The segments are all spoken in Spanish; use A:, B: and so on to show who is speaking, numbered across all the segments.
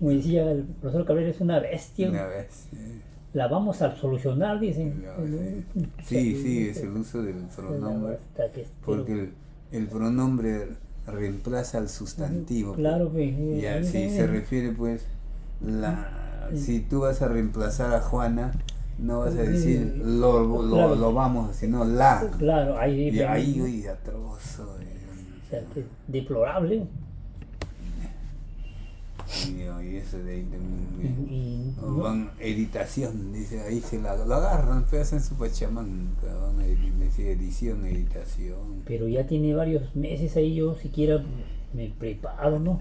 A: como decía el profesor Cabrera, es una bestia.
B: Una vez.
A: La vamos a solucionar, dicen.
B: Sí, es el uso del pronombre. Porque el pronombre reemplaza al sustantivo.
A: Claro, pues.
B: Y así se refiere, pues, si tú vas a reemplazar a Juana, no vas a decir lo vamos, sino la.
A: Claro,
B: y ahí, oye, atroz.
A: O sea, que deplorable.
B: Y eso de ahí también. Van editación, dice, ahí se lo agarran, pero hacen su pachamanca, van a decir edición, editación.
A: Pero ya tiene varios meses ahí, yo siquiera me preparo, ¿no?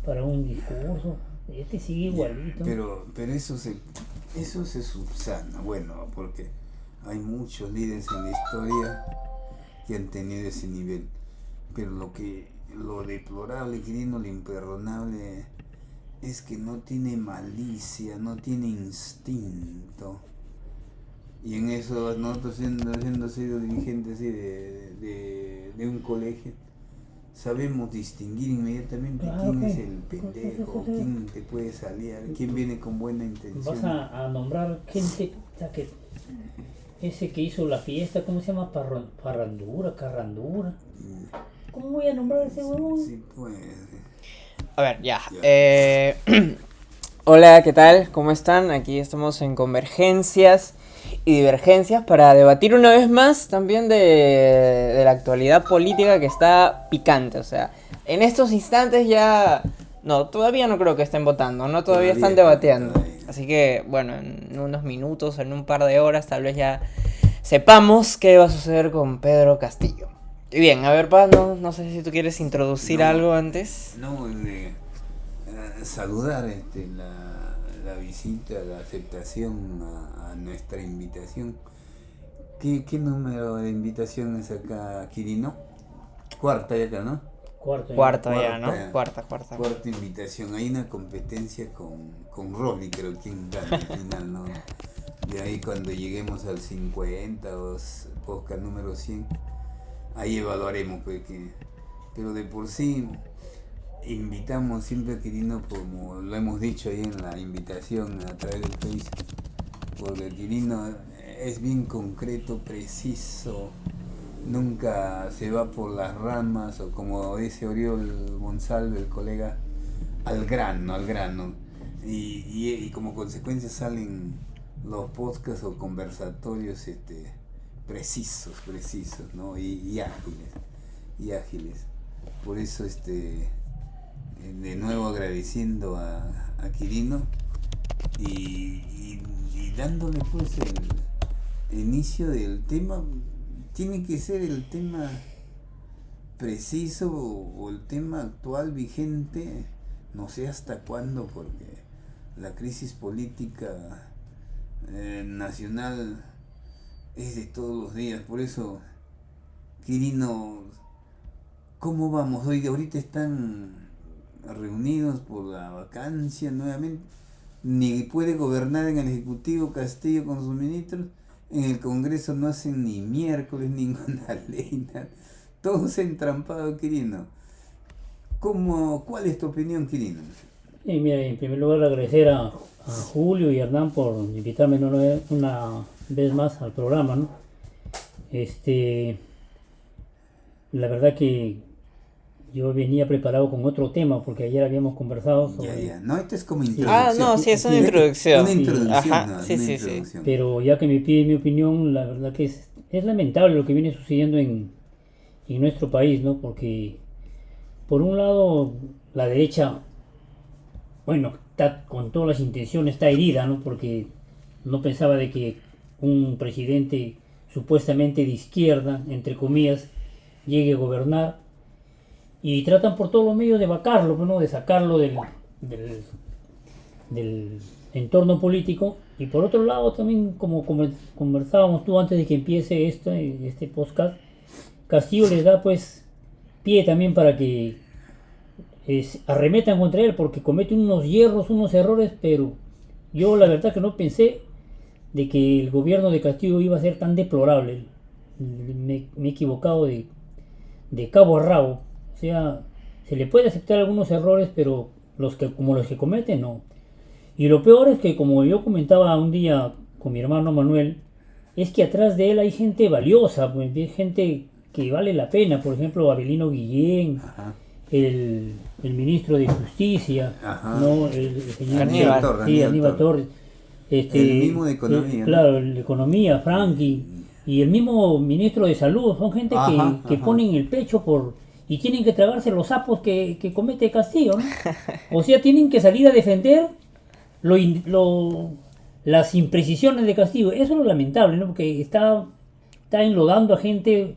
A: Para un discurso. Este sigue igualito.
B: Pero eso se subsana, bueno, porque hay muchos líderes en la historia que han tenido ese nivel. Pero lo deplorable, querido, lo imperdonable es que no tiene malicia, no tiene instinto. Y en eso nosotros siendo sido dirigentes de un colegio, sabemos distinguir inmediatamente quién es el pendejo, quién te puede salir, quién viene con buena intención.
A: Vas a nombrar gente, o sea, que ese que hizo la fiesta, ¿cómo se llama? Carrandura. ¿Cómo voy a nombrar a ese huevón?
B: Sí, pues.
C: A ver, ya. Hola, ¿qué tal? ¿Cómo están? Aquí estamos en Convergencias y Divergencias para debatir una vez más también de la actualidad política que está picante. O sea, en estos instantes ya... No, todavía no creo que estén votando, ¿no? Todavía están debatiendo. Así que, bueno, en unos minutos, en un par de horas, tal vez ya sepamos qué va a suceder con Pedro Castillo. Y bien, a ver, Paz, no sé si tú quieres introducir algo antes.
B: No, saludar la visita, la aceptación a nuestra invitación. ¿Qué número de invitación es acá, Quirino? Cuarta ya acá, ¿no?
A: Cuarta
C: ya, ¿no? Cuarta.
B: Cuarta invitación. Hay una competencia con Rolly, creo, quien gana al final, ¿no? De ahí cuando lleguemos al 50 o podcast número 100, ahí evaluaremos, pues, pero de por sí invitamos siempre a Quirino, como lo hemos dicho ahí en la invitación a través del Facebook, porque Quirino es bien concreto, preciso, nunca se va por las ramas, o como dice Oriol Monsalve, el colega, al grano, y como consecuencia salen los podcasts o conversatorios precisos, ¿no? y ágiles. Por eso de nuevo agradeciendo a Quirino y dándole pues el inicio del tema. Tiene que ser el tema preciso o el tema actual vigente, no sé hasta cuándo, porque la crisis política nacional es de todos los días. Por eso, Quirino, ¿cómo vamos? Ahorita están reunidos por la vacancia nuevamente, ni puede gobernar en el Ejecutivo Castillo con sus ministros, en el Congreso no hacen ni miércoles ninguna ley, nada. Todos entrampados, Quirino. ¿Cuál es tu opinión, Quirino?
A: Mira, en primer lugar agradecer a Julio y a Hernán por invitarme una vez más al programa, ¿no? La verdad que yo venía preparado con otro tema, porque ayer habíamos conversado sobre...
B: Ya. No, esto es como introducción.
C: No, sí, es una introducción.
B: Una introducción.
C: Ajá,
B: No,
C: sí.
B: introducción.
A: Pero ya que me pide mi opinión, la verdad que es lamentable lo que viene sucediendo en nuestro país, ¿no? Porque, por un lado, la derecha, bueno, está con todas las intenciones, está herida, ¿no? Porque no pensaba de que un presidente supuestamente de izquierda, entre comillas, llegue a gobernar. Y tratan por todos los medios de vacarlo, ¿no? De sacarlo del entorno político. Y por otro lado también, como conversábamos tú antes de que empiece este podcast, Castillo les da pues pie también para que arremetan contra él, porque comete unos hierros, unos errores, pero yo la verdad que no pensé de que el gobierno de Castillo iba a ser tan deplorable. Me he equivocado de cabo a rabo. O sea, se le puede aceptar algunos errores, pero como los que cometen, no. Y lo peor es que, como yo comentaba un día con mi hermano Manuel, es que atrás de él hay gente valiosa, pues, hay gente que vale la pena. Por ejemplo, Abelino Guillén,
B: Ajá.
A: el ministro de Justicia,
B: Ajá.
A: ¿no? El señor
C: Aníbal.
A: Aníbal Torres.
B: El mismo de Economía, ¿no?
A: Claro, el de Economía, Frankie, y el mismo ministro de Salud. Son gente
B: Ajá,
A: que
B: ajá.
A: ponen el pecho y tienen que tragarse los sapos que comete Castillo, ¿no? O sea, tienen que salir a defender las imprecisiones de Castillo. Eso es lo lamentable, ¿no? Porque está enlodando a gente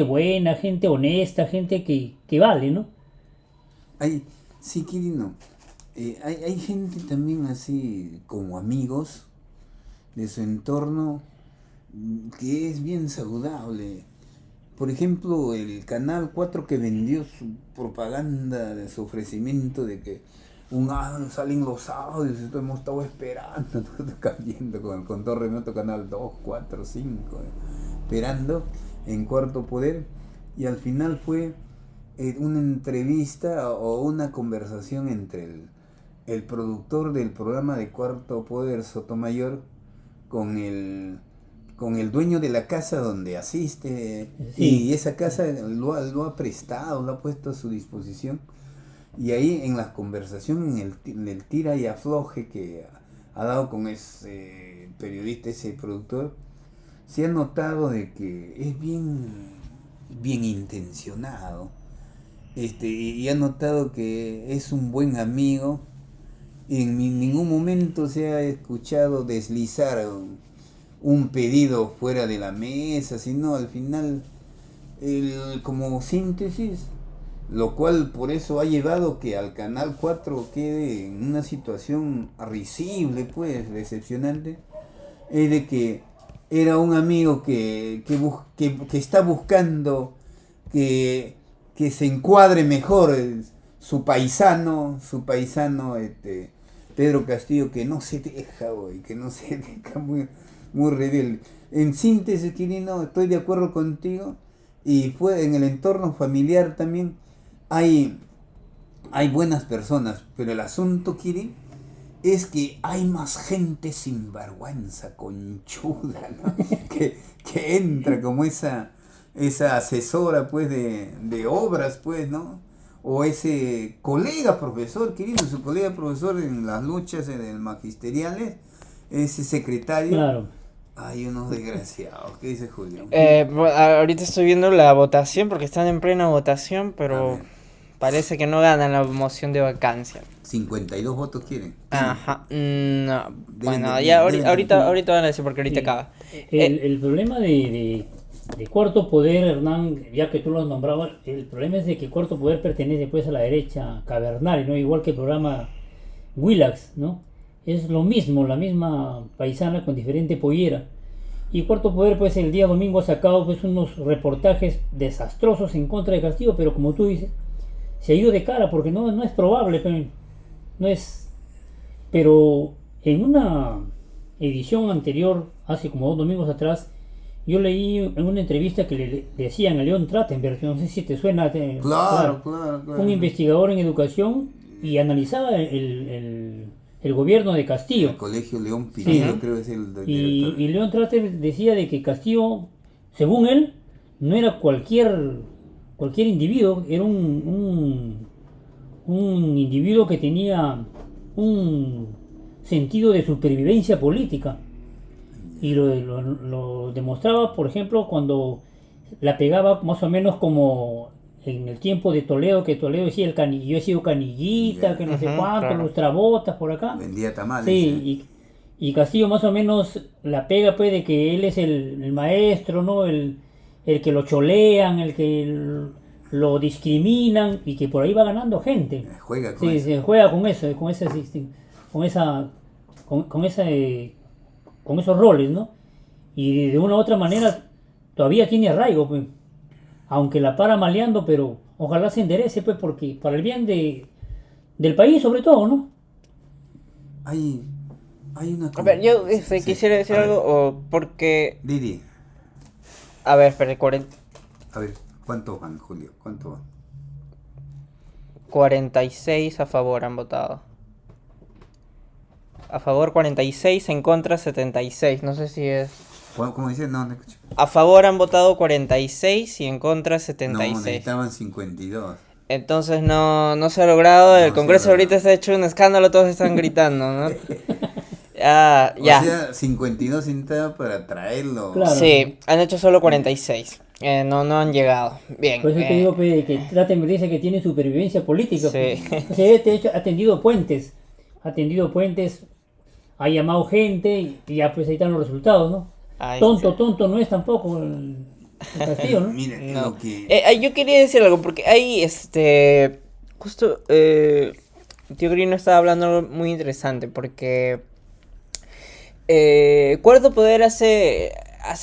A: buena, gente honesta, gente que vale, ¿no?
B: Sí, Quirino. Hay gente también así como amigos de su entorno que es bien saludable. Por ejemplo, el Canal 4 que vendió su propaganda de su ofrecimiento de que salen los audios, esto hemos estado esperando, cambiando con todo remoto Canal 2, 4, 5, esperando en Cuarto Poder, y al final fue una entrevista o una conversación entre el productor del programa de Cuarto Poder, Sotomayor, con el dueño de la casa donde asiste,
A: Sí.
B: y esa casa lo ha prestado, lo ha puesto a su disposición. Y ahí en la conversación, en el tira y afloje que ha dado con ese periodista, ese productor, se ha notado de que es bien intencionado, y ha notado que es un buen amigo. En ningún momento se ha escuchado deslizar un pedido fuera de la mesa, sino al final como síntesis, lo cual por eso ha llevado que al Canal 4 quede en una situación risible, pues, decepcionante, es de que era un amigo que está buscando que se encuadre mejor su paisano Pedro Castillo, que no se deja, hoy, que no se deja, muy rebelde. En síntesis, Quirino, estoy de acuerdo contigo, y fue en el entorno familiar también hay buenas personas, pero el asunto, Kiri, es que hay más gente sinvergüenza, conchuda, ¿no? que entra como esa asesora, pues, de obras, pues, ¿no? O ese colega profesor, querido, su colega profesor en las luchas magisteriales, ese secretario.
A: Claro.
B: Hay unos desgraciados. ¿Qué dice Julio?
C: Ahorita estoy viendo la votación porque están en plena votación,
B: A
C: pero
B: ver,
C: parece que no ganan la moción de vacancia.
B: 52 votos quieren.
C: Ajá, no. Bueno,
B: de-
C: ya
B: deben de-
C: ahorita van a decir porque ahorita
A: Sí.
C: acaba.
A: El problema de Cuarto Poder, Hernán, ya que tú lo has nombrado, el problema es de que Cuarto Poder pertenece pues a la derecha cavernal, ¿no? Igual que el programa Willax, ¿no? Es lo mismo, la misma paisana con diferente pollera. Y Cuarto Poder, pues el día domingo ha sacado pues unos reportajes desastrosos en contra de Castillo, pero como tú dices, se ha ido de cara porque no es probable, no es. Pero en una edición anterior, hace como 2 domingos atrás, yo leí en una entrevista que le decían a León Trachtenberg, no sé si te suena,
B: Claro.
A: un investigador en educación, y analizaba el gobierno de Castillo.
B: El colegio León Pinedo,
A: Sí.
B: creo que es el director.
A: Y León Trachtenberg decía de que Castillo, según él, no era cualquier individuo, era un individuo que tenía un sentido de supervivencia política. Y lo demostraba, por ejemplo, cuando la pegaba más o menos como en el tiempo de Toledo, que Toledo decía yo he sido canillita,
B: Ya.
A: que no sé
C: Ujú,
A: cuánto,
C: claro.
A: los trabotas por acá.
B: Vendía tamales.
A: Sí, y Castillo más o menos la pega pues de que él es el maestro, ¿no? El que lo cholean, el que lo discriminan, y que por ahí va ganando gente.
B: Juega con
A: Sí,
B: eso.
A: se juega con eso, con esos roles, ¿no? Y de una u otra manera todavía tiene arraigo, pues. Aunque la para maleando, pero ojalá se enderece, pues, porque para el bien del país sobre todo, ¿no?
B: Hay una...
C: A ver, yo
B: Sí.
C: quisiera decir
B: A ver,
C: algo, porque...
B: Didi,
C: A ver, espera, 40...
B: a ver, ¿cuántos van, Julio? ¿Cuántos van?
C: 46 a favor han votado. A favor 46, en contra 76. No sé si es...
B: ¿Cómo dices? No escuché.
C: A favor han votado 46 y en contra
B: No,
C: 76.
B: necesitaban 52.
C: Entonces no se ha logrado. El
B: No
C: Congreso
B: se ha
C: ahorita está hecho un escándalo, todos están gritando, ¿no? Ya.
B: O sea, 52 necesitaba para traerlo.
A: Claro.
C: Sí, han hecho solo 46. No han llegado. Bien.
A: Por eso te digo que traten, dice que tiene supervivencia política.
C: Sí.
A: Pues. De hecho, ha tendido puentes, ha llamado gente y ya pues ahí están los resultados, ¿no?
C: Ay,
A: Tonto no es tampoco el Castillo, ¿no?
B: Miren,
C: no.
B: lo que...
C: Yo quería decir algo, porque hay justo Tío Grino estaba hablando algo muy interesante, porque Cuarto Poder hace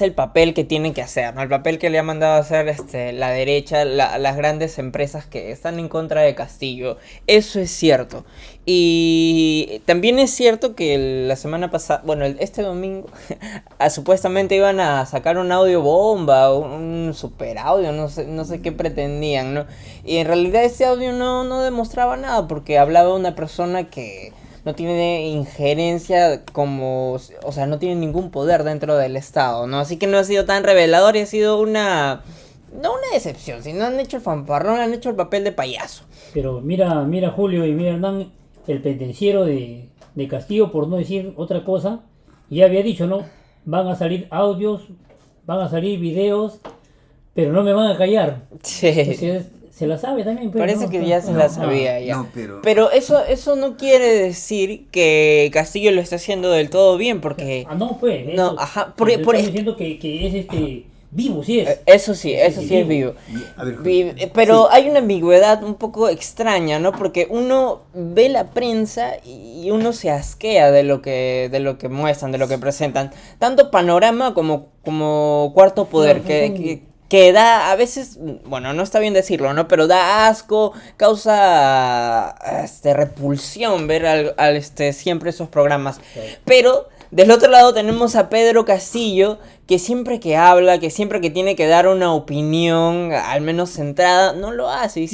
C: el papel que tiene que hacer, ¿no? El papel que le ha mandado a hacer la derecha, las grandes empresas que están en contra de Castillo. Eso es cierto. Y también es cierto que la semana pasada, bueno, este domingo, supuestamente iban a sacar un audio bomba, un super audio, no sé qué pretendían, ¿no? Y en realidad ese audio no demostraba nada, porque hablaba de una persona que no tiene injerencia o sea, no tiene ningún poder dentro del Estado, ¿no? Así que no ha sido tan revelador y ha sido no una decepción, sino han hecho el fanfarrón, han hecho el papel de payaso.
A: Pero mira Julio y mira Hernán, el pendenciero de Castillo, por no decir otra cosa, ya había dicho, ¿no? Van a salir audios, van a salir videos, pero no me van a callar.
C: Sí.
A: Entonces, se la sabe también. Pero
C: Parece que ya se la sabía ya.
B: No,
C: pero eso no quiere decir que Castillo lo está haciendo del todo bien, porque...
A: no, pues.
C: No,
A: eso,
C: ajá,
A: estoy
C: por
A: diciendo que es vivo, sí es.
C: Eso sí es vivo.
B: A ver,
C: Pero
B: sí.
C: hay una ambigüedad un poco extraña, ¿no? Porque uno ve la prensa y uno se asquea de lo que muestran, de lo que presentan. Tanto Panorama como Cuarto Poder,
A: Claro,
C: que da a veces, bueno, no está bien decirlo, ¿no? Pero da asco, causa repulsión ver siempre esos programas.
A: Claro.
C: Pero del otro lado tenemos a Pedro Castillo, que siempre que habla, que siempre que tiene que dar una opinión, al menos centrada, no lo hace. Y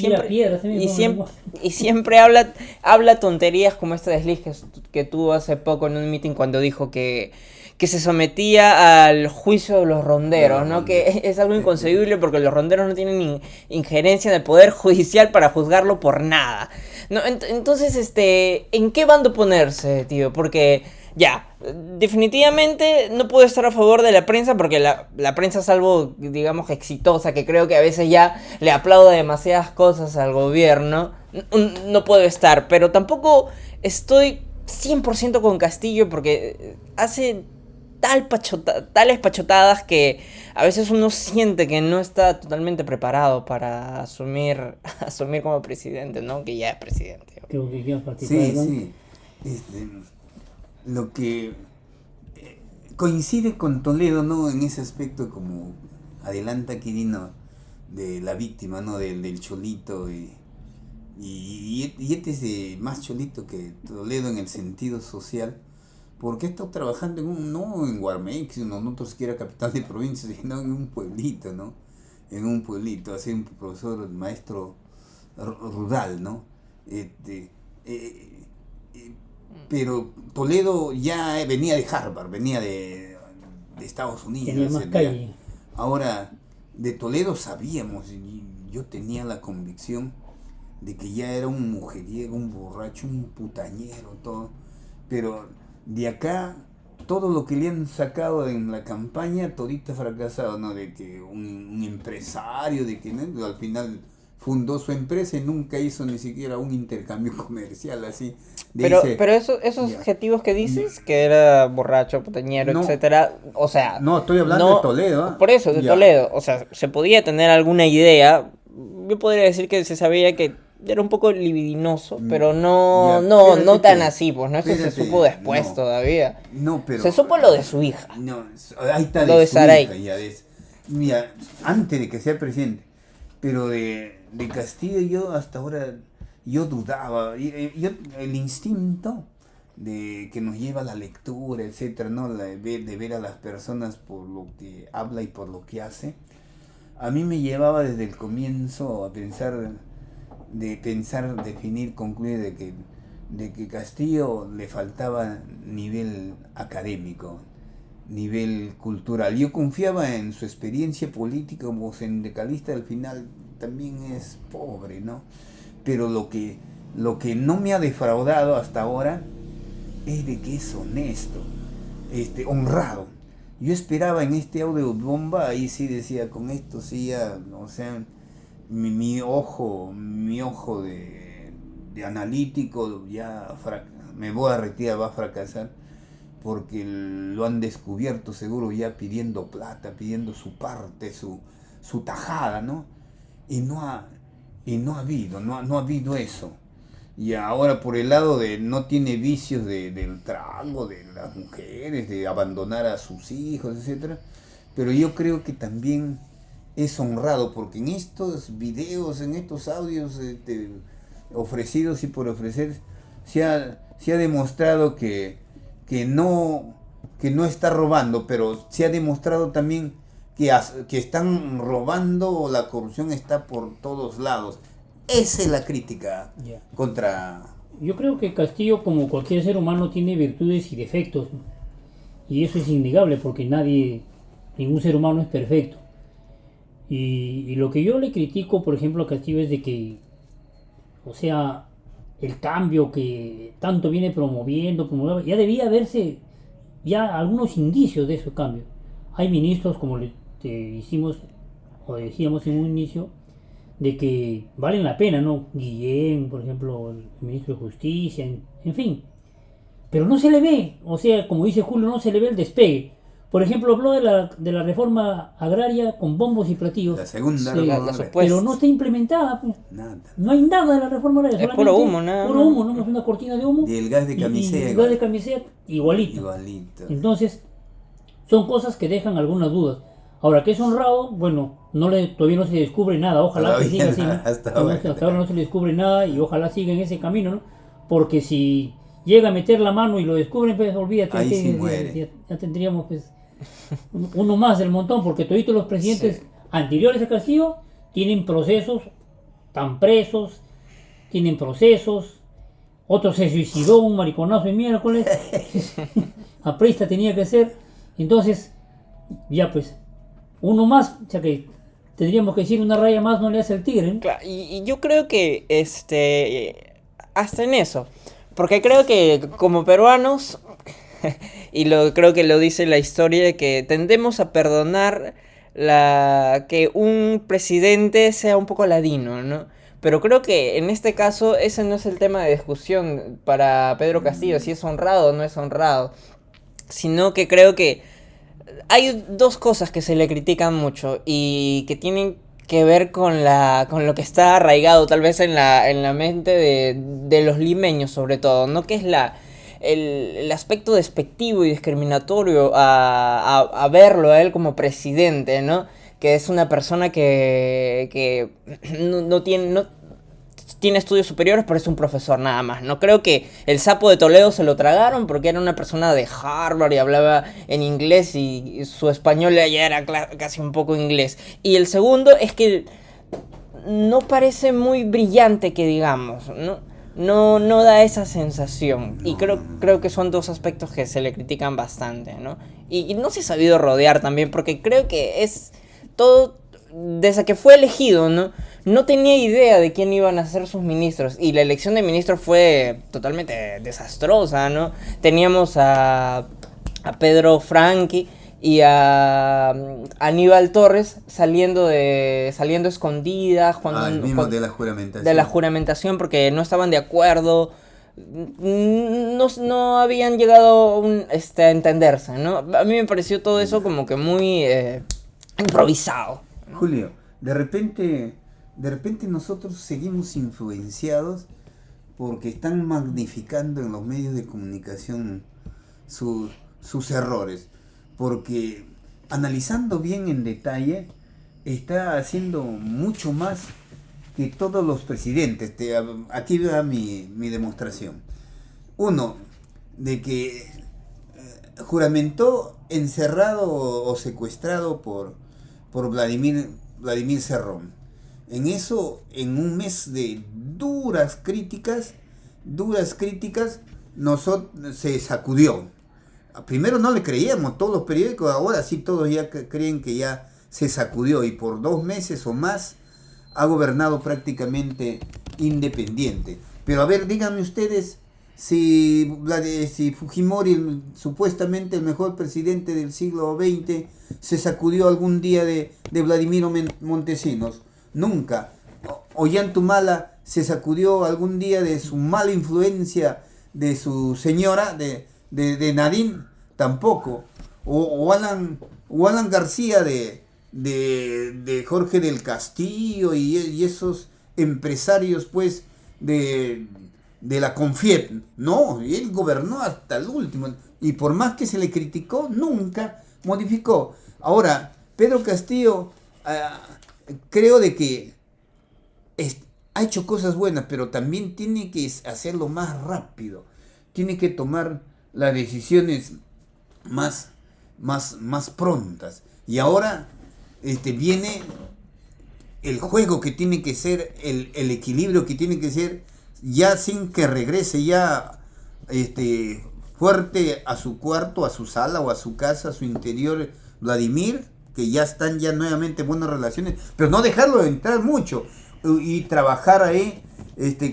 C: siempre habla tonterías como este desliz que tuvo hace poco en un meeting cuando dijo que se sometía al juicio de los ronderos, ¿no? Que es algo inconcebible porque los ronderos no tienen injerencia en el poder judicial para juzgarlo por nada. No, entonces, ¿en qué bando ponerse, tío? Porque ya, definitivamente no puedo estar a favor de la prensa porque la prensa es algo, digamos, exitosa, que creo que a veces ya le aplauda demasiadas cosas al gobierno. No puedo estar, pero tampoco estoy 100% con Castillo porque hace tales pachotadas que a veces uno siente que no está totalmente preparado para asumir como presidente, ¿no? Que ya es presidente.
A: Creo que quieras participar,
B: Sí. Lo que coincide con Toledo, ¿no? En ese aspecto, como adelanta Quirino, de la víctima, ¿no? Del cholito y este es más cholito que Toledo en el sentido social, porque he estado trabajando no en Guarmex, sino no siquiera capital de provincia, sino en un pueblito, ¿no? En un pueblito, así un profesor, maestro rural, ¿no? Pero Toledo ya venía de Harvard, venía de Estados Unidos.
A: Tenía más calle.
B: Ahora, de Toledo sabíamos, y yo tenía la convicción de que ya era un mujeriego, un borracho, un putañero, todo. Pero de acá, todo lo que le han sacado en la campaña, todito fracasado, ¿no? De que un empresario, de que, ¿no? Al final fundó su empresa y nunca hizo ni siquiera un intercambio comercial así.
C: Pero esos adjetivos que dices, que era borracho, putañero, no, etcétera, o sea...
B: No, estoy hablando de Toledo.
C: Por eso, de Toledo. O sea, se podía tener alguna idea. Yo podría decir que se sabía que era un poco libidinoso, pero no tan así, pues, ¿no? Eso se supo después todavía.
B: No, pero...
C: Se supo lo de su hija.
B: No, ahí está
C: lo de
B: Saray. Mira, antes de que sea presidente, pero de Castillo yo hasta ahora... Yo dudaba, el instinto de que nos lleva a la lectura, etcétera, ¿no? De ver a las personas por lo que habla y por lo que hace, a mí me llevaba desde el comienzo a pensar de pensar, definir, concluir de que Castillo le faltaba nivel académico, nivel cultural. Yo confiaba en su experiencia política como sindicalista, al final también es pobre, ¿no? Pero lo que no me ha defraudado hasta ahora es de que es honesto, honrado. Yo esperaba en este audio bomba, ahí sí decía, con esto sí ya, o sea, mi ojo de analítico ya me voy a retirar, va a fracasar, porque lo han descubierto seguro ya pidiendo plata, pidiendo su parte, su tajada, ¿no? Y no ha habido, no ha habido eso. Y ahora por el lado de no tiene vicios del trago, de las mujeres, de abandonar a sus hijos, etcétera. Pero yo creo que también es honrado, porque en estos videos, en estos audios ofrecidos y por ofrecer, se ha demostrado que no está robando, pero se ha demostrado también que están robando, la corrupción está por todos lados. Esa es la crítica contra...
A: Yo creo que Castillo, como cualquier ser humano, tiene virtudes y defectos, ¿no? Y eso es innegable porque ningún ser humano es perfecto. Y lo que yo le critico, por ejemplo, a Castillo es de que, o sea, el cambio que tanto viene promoviendo, ya debía verse ya algunos indicios de ese cambio. Hay ministros, como hicimos o decíamos en un inicio, de que valen la pena, ¿no? Guillén, por ejemplo, el ministro de Justicia, en fin. Pero no se le ve, o sea, como dice Julio, no se le ve el despegue. Por ejemplo, habló de la reforma agraria con bombos y platillos.
B: La segunda
C: reforma agraria.
A: Pero no está implementada, pues.
B: Nada.
A: No hay nada de la reforma agraria.
C: Es puro humo, nada.
A: Puro humo, ¿no? Es una cortina de humo.
B: Y el gas de camisea.
A: Y el gas de camisea, igualito.
B: Igualito.
A: Entonces, son cosas que dejan algunas dudas. Ahora, que es honrado, bueno, todavía no se le descubre nada, ojalá que siga así, ¿no? Hasta ahora no se le descubre nada y ojalá siga en ese camino, ¿no? Porque si llega a meter la mano y lo descubren, pues olvídate,
B: ahí sí muere.
A: Ya tendríamos pues uno más del montón, porque toditos los presidentes anteriores a Castillo tienen procesos, están presos, tienen procesos, otro se suicidó, un mariconazo el miércoles, aprista tenía que ser, entonces, ya pues, uno más, o sea que tendríamos que decir una raya más no le hace el tigre, ¿no?
C: Claro, y yo creo que hasta en eso, porque creo que como peruanos, y creo que lo dice la historia, que tendemos a perdonar que un presidente sea un poco ladino, ¿no? Pero creo que en este caso ese no es el tema de discusión para Pedro Castillo, si es honrado o no es honrado, sino que creo que hay dos cosas que se le critican mucho y que tienen que ver con lo que está arraigado tal vez en la mente de los limeños sobre todo, ¿no? Que es el aspecto despectivo y discriminatorio a verlo a él como presidente, ¿no? Que es una persona que no tiene estudios superiores, pero es un profesor nada más. No creo que el sapo de Toledo se lo tragaron porque era una persona de Harvard y hablaba en inglés y su español ya era casi un poco inglés. Y el segundo es que no parece muy brillante, que digamos, no da esa sensación. Y creo que son dos aspectos que se le critican bastante, ¿no? Y no se ha sabido rodear también, porque creo que es todo desde que fue elegido, ¿no? No tenía idea de quién iban a ser sus ministros. Y la elección de ministros fue totalmente desastrosa, ¿no? Teníamos a Pedro Franqui y a Aníbal Torres saliendo escondidas
B: de la juramentación.
C: De la juramentación porque no estaban de acuerdo. No habían llegado a entenderse, ¿no? A mí me pareció todo eso como que muy improvisado.
B: Julio, de repente nosotros seguimos influenciados porque están magnificando en los medios de comunicación sus errores, porque analizando bien en detalle está haciendo mucho más que todos los presidentes. Aquí va mi demostración. Uno, de que juramentó encerrado o secuestrado por Vladimir Cerrón. En eso, en un mes de duras críticas, se sacudió. Primero no le creíamos, todos los periódicos, ahora sí todos ya creen que ya se sacudió y por 2 meses o más ha gobernado prácticamente independiente. Pero a ver, díganme ustedes, si Fujimori, supuestamente el mejor presidente del siglo XX, se sacudió algún día de Vladimiro Montesinos. Nunca. Ollantumala se sacudió algún día de su mala influencia de su señora, de Nadine, tampoco. O Alan García de Jorge del Castillo y esos empresarios pues de la Confiep. No, él gobernó hasta el último y por más que se le criticó, nunca modificó. Ahora, Pedro Castillo, creo de que ha hecho cosas buenas, pero también tiene que hacerlo más rápido. Tiene que tomar las decisiones más prontas. Y ahora viene el juego que tiene que ser, el equilibrio que tiene que ser, ya sin que regrese ya fuerte a su cuarto, a su sala o a su casa, a su interior, Vladimir, que ya están ya nuevamente buenas relaciones, pero no dejarlo entrar mucho y trabajar ahí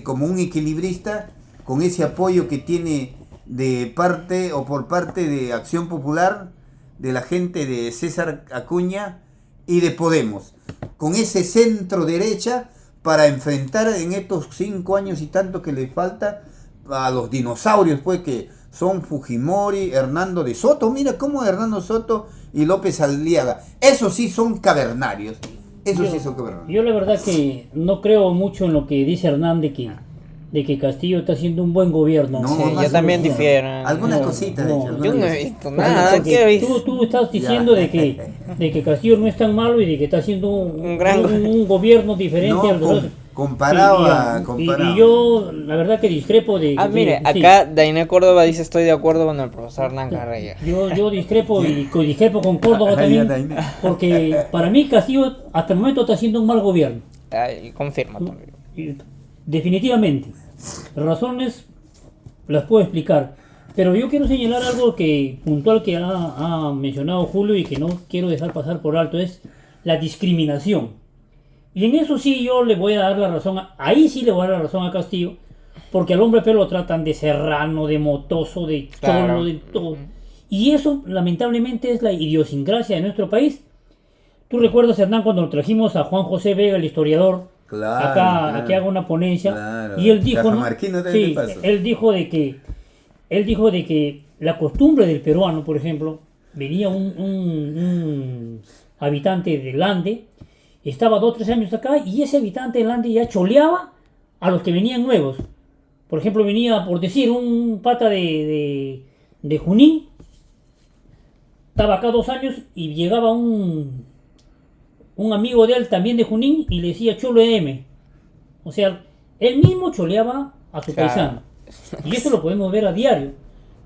B: como un equilibrista con ese apoyo que tiene de parte o por parte de Acción Popular, de la gente de César Acuña y de Podemos, con ese centro derecha para enfrentar en estos 5 años y tanto que le falta a los dinosaurios, pues, que son Fujimori, Hernando de Soto. Mira cómo Hernando Soto y López Aliaga, esos sí son cavernarios. Yo
A: la verdad que no creo mucho en lo que dice Hernández de que Castillo está haciendo un buen gobierno.
C: No, sí, yo también difiero.
B: Algunas cositas.
C: Yo no he visto nada.
A: Tú estás diciendo de que Castillo no es tan malo y de que está haciendo un gobierno diferente al de los...
B: Comparado.
A: Y yo, la verdad que discrepo de...
C: mire, acá Dainé Córdoba dice: estoy de acuerdo con el profesor Hernán Carreño.
A: Yo discrepo y discrepo con Córdoba también, porque para mí Castillo hasta el momento está haciendo un mal gobierno.
C: Confirmo también.
A: Definitivamente. Razones las puedo explicar, pero yo quiero señalar algo puntual que ha mencionado Julio y que no quiero dejar pasar por alto, es la discriminación. Y en eso sí yo le voy a dar la razón, ahí sí le voy a dar la razón a Castillo, porque al hombre pelo lo tratan de serrano, de motoso, de cholo, de todo. Y eso lamentablemente es la idiosincrasia de nuestro país. ¿Tú recuerdas, Hernán, cuando lo trajimos a Juan José Vega, el historiador? Acá haga una ponencia, claro. Y él dijo, ¿no? Sí, él dijo de que la costumbre del peruano, por ejemplo, venía un habitante del Ande, estaba 2 o 3 años acá y ese habitante del Ande ya choleaba a los que venían nuevos. Por ejemplo, venía, por decir, un pata de Junín, estaba acá 2 años y llegaba un amigo de él también de Junín y le decía Cholo M. O sea, él mismo choleaba a su paisano. Y eso lo podemos ver a diario.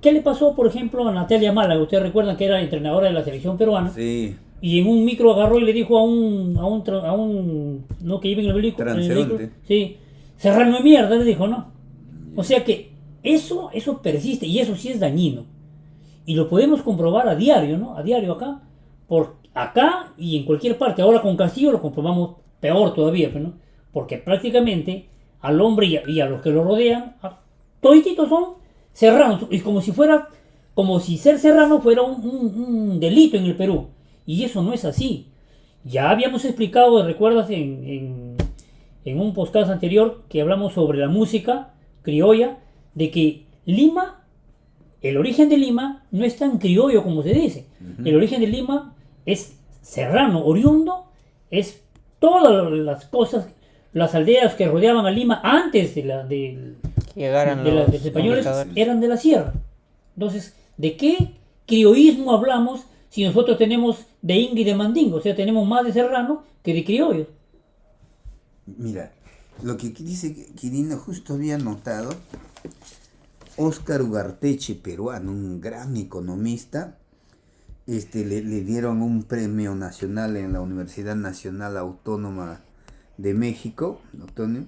A: ¿Qué le pasó, por ejemplo, a Natalia Málaga? Ustedes recuerdan que era entrenadora de la selección peruana.
B: Sí.
A: Y en un micro agarró y le dijo a un no, que iba en el micro, sí, serrano de mierda, le dijo, ¿no? O sea que eso persiste y eso sí es dañino. Y lo podemos comprobar a diario, ¿no? A diario acá. Acá y en cualquier parte. Ahora con Castillo lo comprobamos peor todavía, ¿no? Porque prácticamente al hombre y a los que lo rodean, todititos son serranos. Y como si ser serrano fuera un delito en el Perú. Y eso no es así. Ya habíamos explicado, ¿recuerdas? En un podcast anterior que hablamos sobre la música criolla, de que Lima, el origen de Lima no es tan criollo como se dice. El origen de Lima es serrano, oriundo, es todas las cosas, las aldeas que rodeaban a Lima antes de los españoles eran de la sierra. Entonces, ¿de qué criollismo hablamos si nosotros tenemos de inga y de mandingo? O sea, tenemos más de serrano que de criollo.
B: Mira, lo que dice Quirino justo había notado, Óscar Ugarteche, peruano, un gran economista, le dieron un premio nacional en la Universidad Nacional Autónoma de México, Antonio,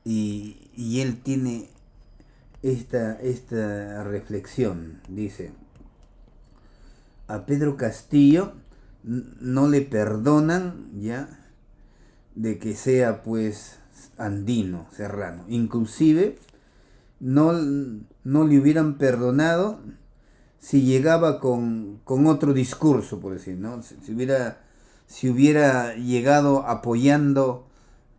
B: y él tiene esta reflexión. Dice: a Pedro Castillo no le perdonan ya de que sea pues andino, serrano. Inclusive no le hubieran perdonado si llegaba con otro discurso, por decir, ¿no? Si hubiera llegado apoyando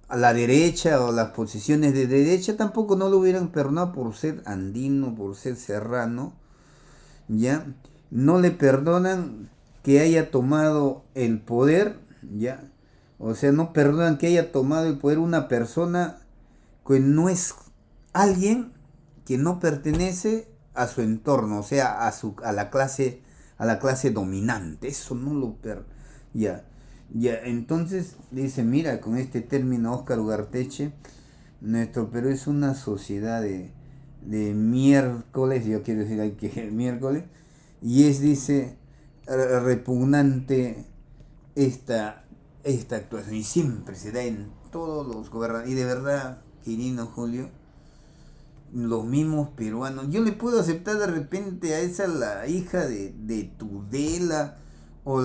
B: a la derecha o las posiciones de derecha, tampoco no lo hubieran perdonado por ser andino, por ser serrano, ¿ya? No le perdonan que haya tomado el poder, ¿ya? O sea, no perdonan que haya tomado el poder una persona que no es alguien que no pertenece a su entorno, o sea, a la clase dominante. Eso no lo ya. Entonces dice, mira, con este término Óscar Ugarteche, nuestro Perú es una sociedad de miércoles, yo quiero decir ahí que miércoles, y dice, repugnante esta actuación, y siempre se da en todos los gobernantes, y de verdad, Quirino, Julio, los mismos peruanos. Yo le puedo aceptar de repente a esa, la hija de Tudela, o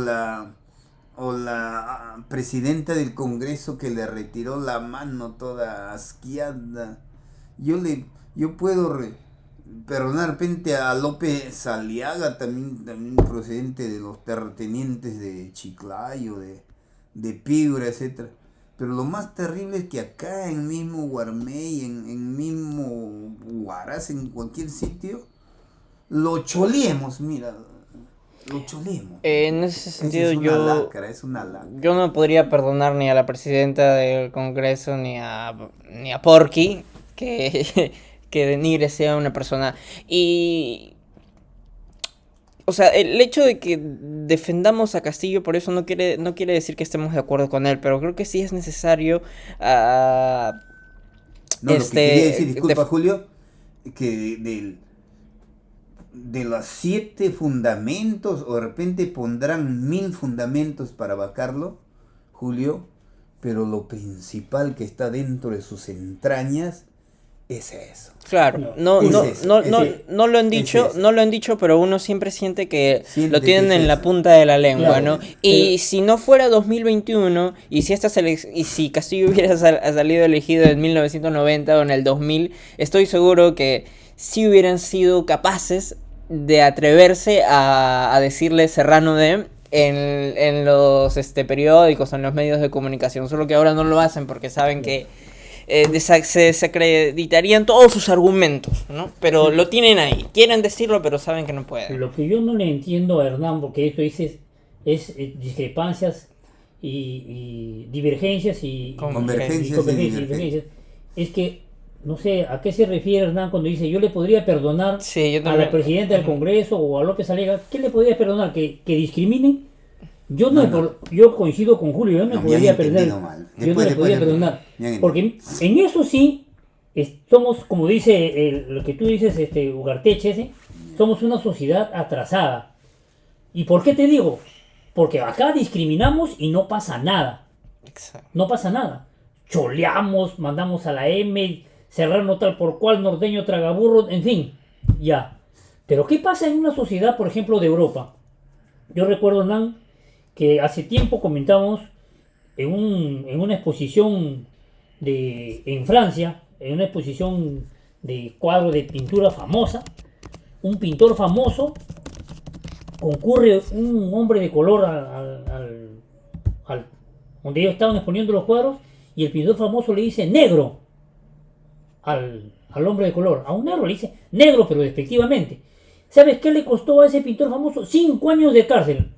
B: la presidenta del Congreso que le retiró la mano toda asqueada. Yo puedo perdonar de repente a López Aliaga, también procedente de los terratenientes de Chiclayo, de Piura, etcétera. Pero lo más terrible es que acá en mismo Guarmey, en mismo Huaraz, en cualquier sitio, lo cholemos, mira, lo cholemos.
C: En ese sentido
B: es una lacra.
C: Yo no podría perdonar ni a la presidenta del Congreso ni a Porky que Denigre sea una persona. Y o sea, el hecho de que defendamos a Castillo por eso no quiere decir que estemos de acuerdo con él, pero creo que sí es necesario
B: No, lo que quería decir, disculpa Julio, que de los 7 fundamentos, o de repente pondrán 1000 fundamentos para vacarlo, Julio, pero lo principal que está dentro de sus entrañas es eso.
C: Claro, no lo han dicho, pero uno siempre siente que lo tienen en la punta de la lengua, claro, ¿no? Y si no fuera 2021, y si Castillo hubiera salido elegido en 1990 o en el 2000, estoy seguro que sí hubieran sido capaces de atreverse a decirle Serrano en los periódicos, en los medios de comunicación, solo que ahora no lo hacen porque saben que se desacreditarían todos sus argumentos, ¿no? Pero lo tienen ahí, quieren decirlo, pero saben que no pueden.
A: Lo que yo no le entiendo a Hernán, porque esto dice es discrepancias y divergencias y
B: convergencias,
A: es que no sé a qué se refiere Hernán cuando dice yo le podría perdonar a la presidenta del Congreso o a López Aliaga. ¿Qué le podría perdonar? ¿Que discriminen? Yo coincido con Julio, yo no podría perdonar. Porque en eso sí, somos, como dice lo que tú dices, Ugarteche, somos una sociedad atrasada. ¿Y por qué te digo? Porque acá discriminamos y no pasa nada.
C: Exacto.
A: No pasa nada. Choleamos, mandamos a la M, Serrano tal por cual, norteño tragaburro, en fin, ya. Pero ¿qué pasa en una sociedad, por ejemplo, de Europa? Yo recuerdo, Hernán, que hace tiempo comentábamos en una exposición en Francia, en una exposición de cuadro de pintura famosa, un pintor famoso, concurre un hombre de color donde ellos estaban exponiendo los cuadros, y el pintor famoso le dice negro al hombre de color. A un negro le dice negro, pero despectivamente. ¿Sabes qué le costó a ese pintor famoso? 5 años de cárcel.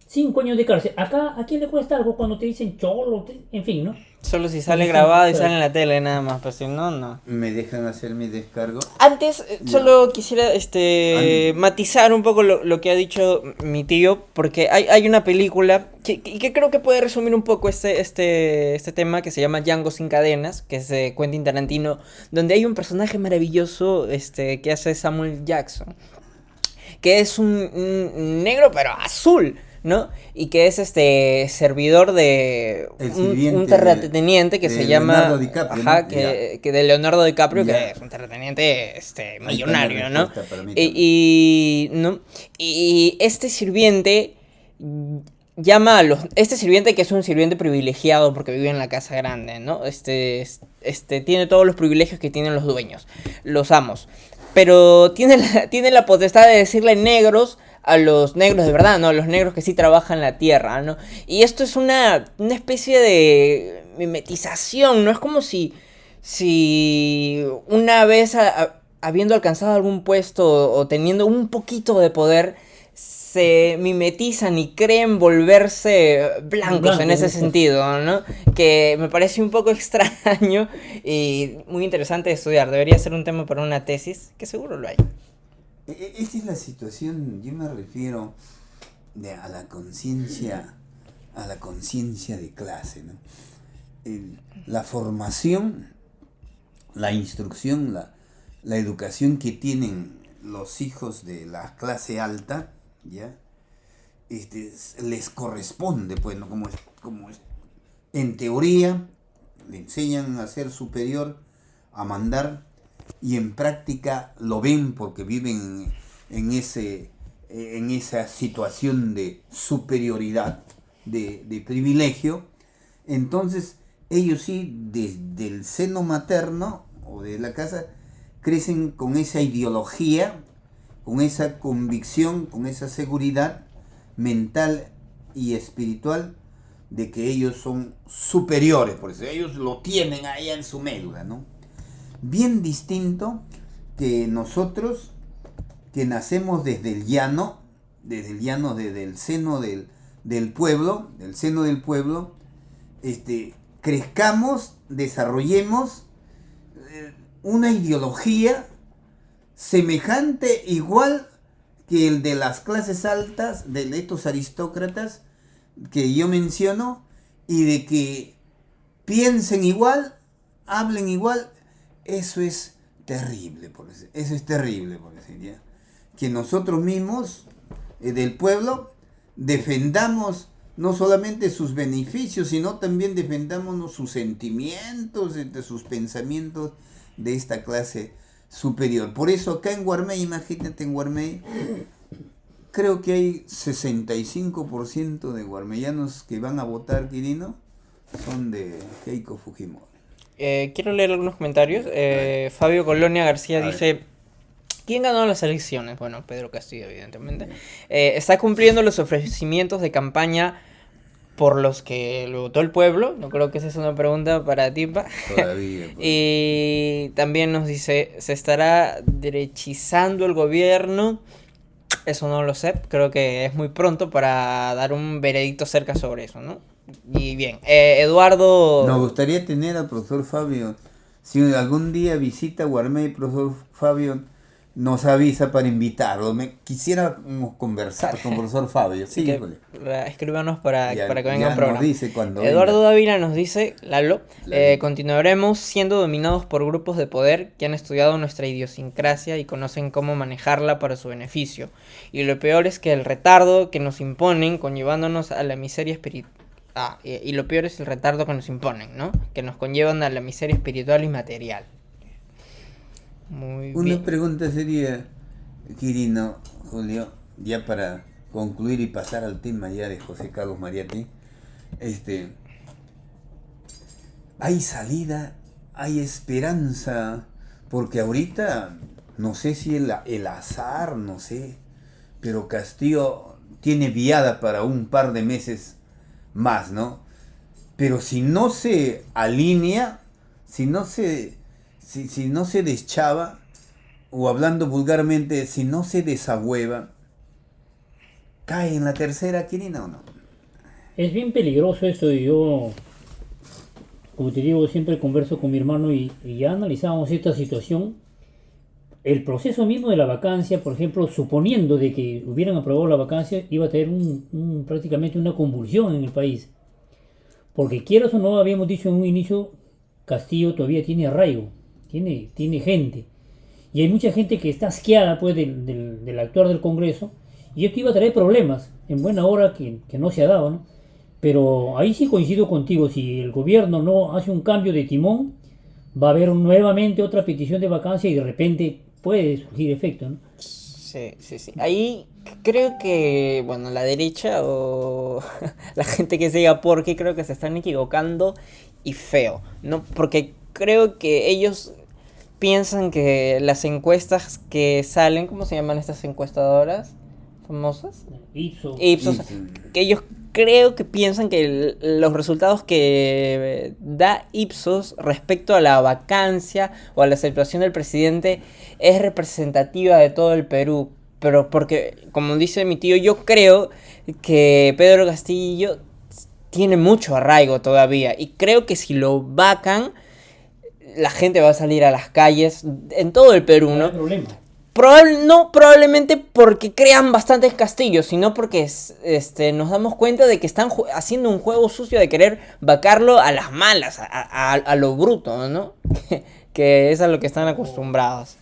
A: 5 años de cárcel. Acá, ¿a quién le cuesta algo cuando te dicen cholo? En fin, ¿no?
C: Solo si sale grabado y sale en la tele nada más, pero si no, no.
B: ¿Me dejan hacer mi descargo?
C: Antes, solo quisiera matizar un poco lo que ha dicho mi tío, porque hay una película que creo que puede resumir un poco este tema, que se llama Django sin cadenas, que es de Quentin Tarantino, donde hay un personaje maravilloso que hace Samuel Jackson, que es un negro pero azul. ¿no? Y que es servidor de un terrateniente que se llama
B: Leonardo DiCaprio,
C: ajá,
B: ¿no?
C: que de Leonardo DiCaprio,
B: Ya.
C: que es un terrateniente millonario,
B: Ahí
C: ¿no?
B: está la respuesta, permítame.
C: ¿No? Y este sirviente llama a este sirviente, que es un sirviente privilegiado porque vive en la casa grande, ¿no? Tiene todos los privilegios que tienen los dueños, los amos. Pero tiene la potestad de decirle negros a los negros de verdad, ¿no? A los negros que sí trabajan la tierra, ¿no? Y esto es una especie de mimetización, ¿no? Es como si una vez habiendo alcanzado algún puesto o teniendo un poquito de poder, se mimetizan y creen volverse blancos en ese sentido, ¿no? Que me parece un poco extraño y muy interesante de estudiar. Debería ser un tema para una tesis, que seguro lo hay.
B: Esta es la situación, yo me refiero a la conciencia de clase, ¿no? La formación, la instrucción, la educación que tienen los hijos de la clase alta, ¿ya? Les corresponde, pues, ¿no? En teoría le enseñan a ser superior, a mandar, y en práctica lo ven porque viven en esa situación de superioridad, de privilegio. Entonces ellos sí, desde el seno materno o de la casa, crecen con esa ideología, con esa convicción, con esa seguridad mental y espiritual de que ellos son superiores, por eso ellos lo tienen ahí en su médula, ¿no? Bien distinto que nosotros, que nacemos desde el llano, desde el seno del pueblo, crezcamos, desarrollemos una ideología semejante, igual que el de las clases altas, de estos aristócratas que yo menciono, y de que piensen igual, hablen igual. Eso es terrible, por decir, ¿ya? Que nosotros mismos, del pueblo, defendamos no solamente sus beneficios, sino también defendamos sus sentimientos, sus pensamientos de esta clase superior. Por eso acá en Guarmey, imagínate, en Guarmey, creo que hay 65% de guarmeyanos que van a votar, Quirino, son de Keiko Fujimori.
C: Quiero leer algunos comentarios. Fabio Colonia García dice: ¿quién ganó las elecciones? Bueno, Pedro Castillo, evidentemente. Está cumpliendo los ofrecimientos de campaña por los que lo votó el pueblo. No creo que esa es una pregunta para Timpa.
B: Todavía.
C: Y también nos dice: ¿se estará derechizando el gobierno? Eso no lo sé. Creo que es muy pronto para dar un veredicto cerca sobre eso, ¿no? Y bien, Eduardo...
B: Nos gustaría tener al profesor Fabio. Si algún día visita Guarmey, profesor Fabio nos avisa para invitarlo. Quisiéramos conversar con el profesor Fabio. Sí,
C: escríbanos para que venga un programa.
B: Nos dice cuando
C: Eduardo Dávila nos dice: Lalo, continuaremos siendo dominados por grupos de poder que han estudiado nuestra idiosincrasia y conocen cómo manejarla para su beneficio. Y lo peor es que el retardo que nos imponen, conllevándonos a la miseria espiritual. Y lo peor es el retardo que nos imponen, ¿no? Que nos conllevan a la miseria espiritual y material. Muy bien.
B: Una pregunta sería, Quirino, Julio, ya para concluir y pasar al tema ya de José Carlos Mariátegui. Hay salida, hay esperanza, porque ahorita, no sé si el azar, no sé, pero Castillo tiene viada para un par de meses más, ¿no? Pero si no se alinea, si no se deschava, o hablando vulgarmente, si no se desahueva, ¿cae en la tercera, Quirino, o no?
A: Es bien peligroso esto, y yo, como te digo, siempre converso con mi hermano y ya analizamos esta situación. El proceso mismo de la vacancia, por ejemplo, suponiendo de que hubieran aprobado la vacancia, iba a tener prácticamente una convulsión en el país. Porque quieras o no, habíamos dicho en un inicio, Castillo todavía tiene arraigo, tiene gente. Y hay mucha gente que está asqueada pues, del actuar del Congreso y esto iba a traer problemas en buena hora que no se ha dado, ¿no? Pero ahí sí coincido contigo, si el gobierno no hace un cambio de timón, va a haber nuevamente otra petición de vacancia y de repente puede surgir efecto, ¿no?
C: Sí, sí, sí. Ahí creo que, bueno, la derecha o la gente que siga porque creo que se están equivocando y feo, ¿no? Porque creo que ellos piensan que las encuestas que salen, ¿cómo se llaman estas encuestadoras famosas?
A: Ipsos.
C: Ipsos, que ellos creo que piensan que los resultados que da Ipsos respecto a la vacancia o a la aceptación del presidente es representativa de todo el Perú. Pero porque, como dice mi tío, yo creo que Pedro Castillo tiene mucho arraigo todavía. Y creo que si lo vacan, la gente va a salir a las calles en todo el Perú,
A: No
C: ¿no?
A: hay problema.
C: No probablemente porque crean bastantes castillos, sino porque nos damos cuenta de que están haciendo un juego sucio de querer vacarlo a las malas, a lo bruto, ¿no? Que es a lo que están acostumbrados.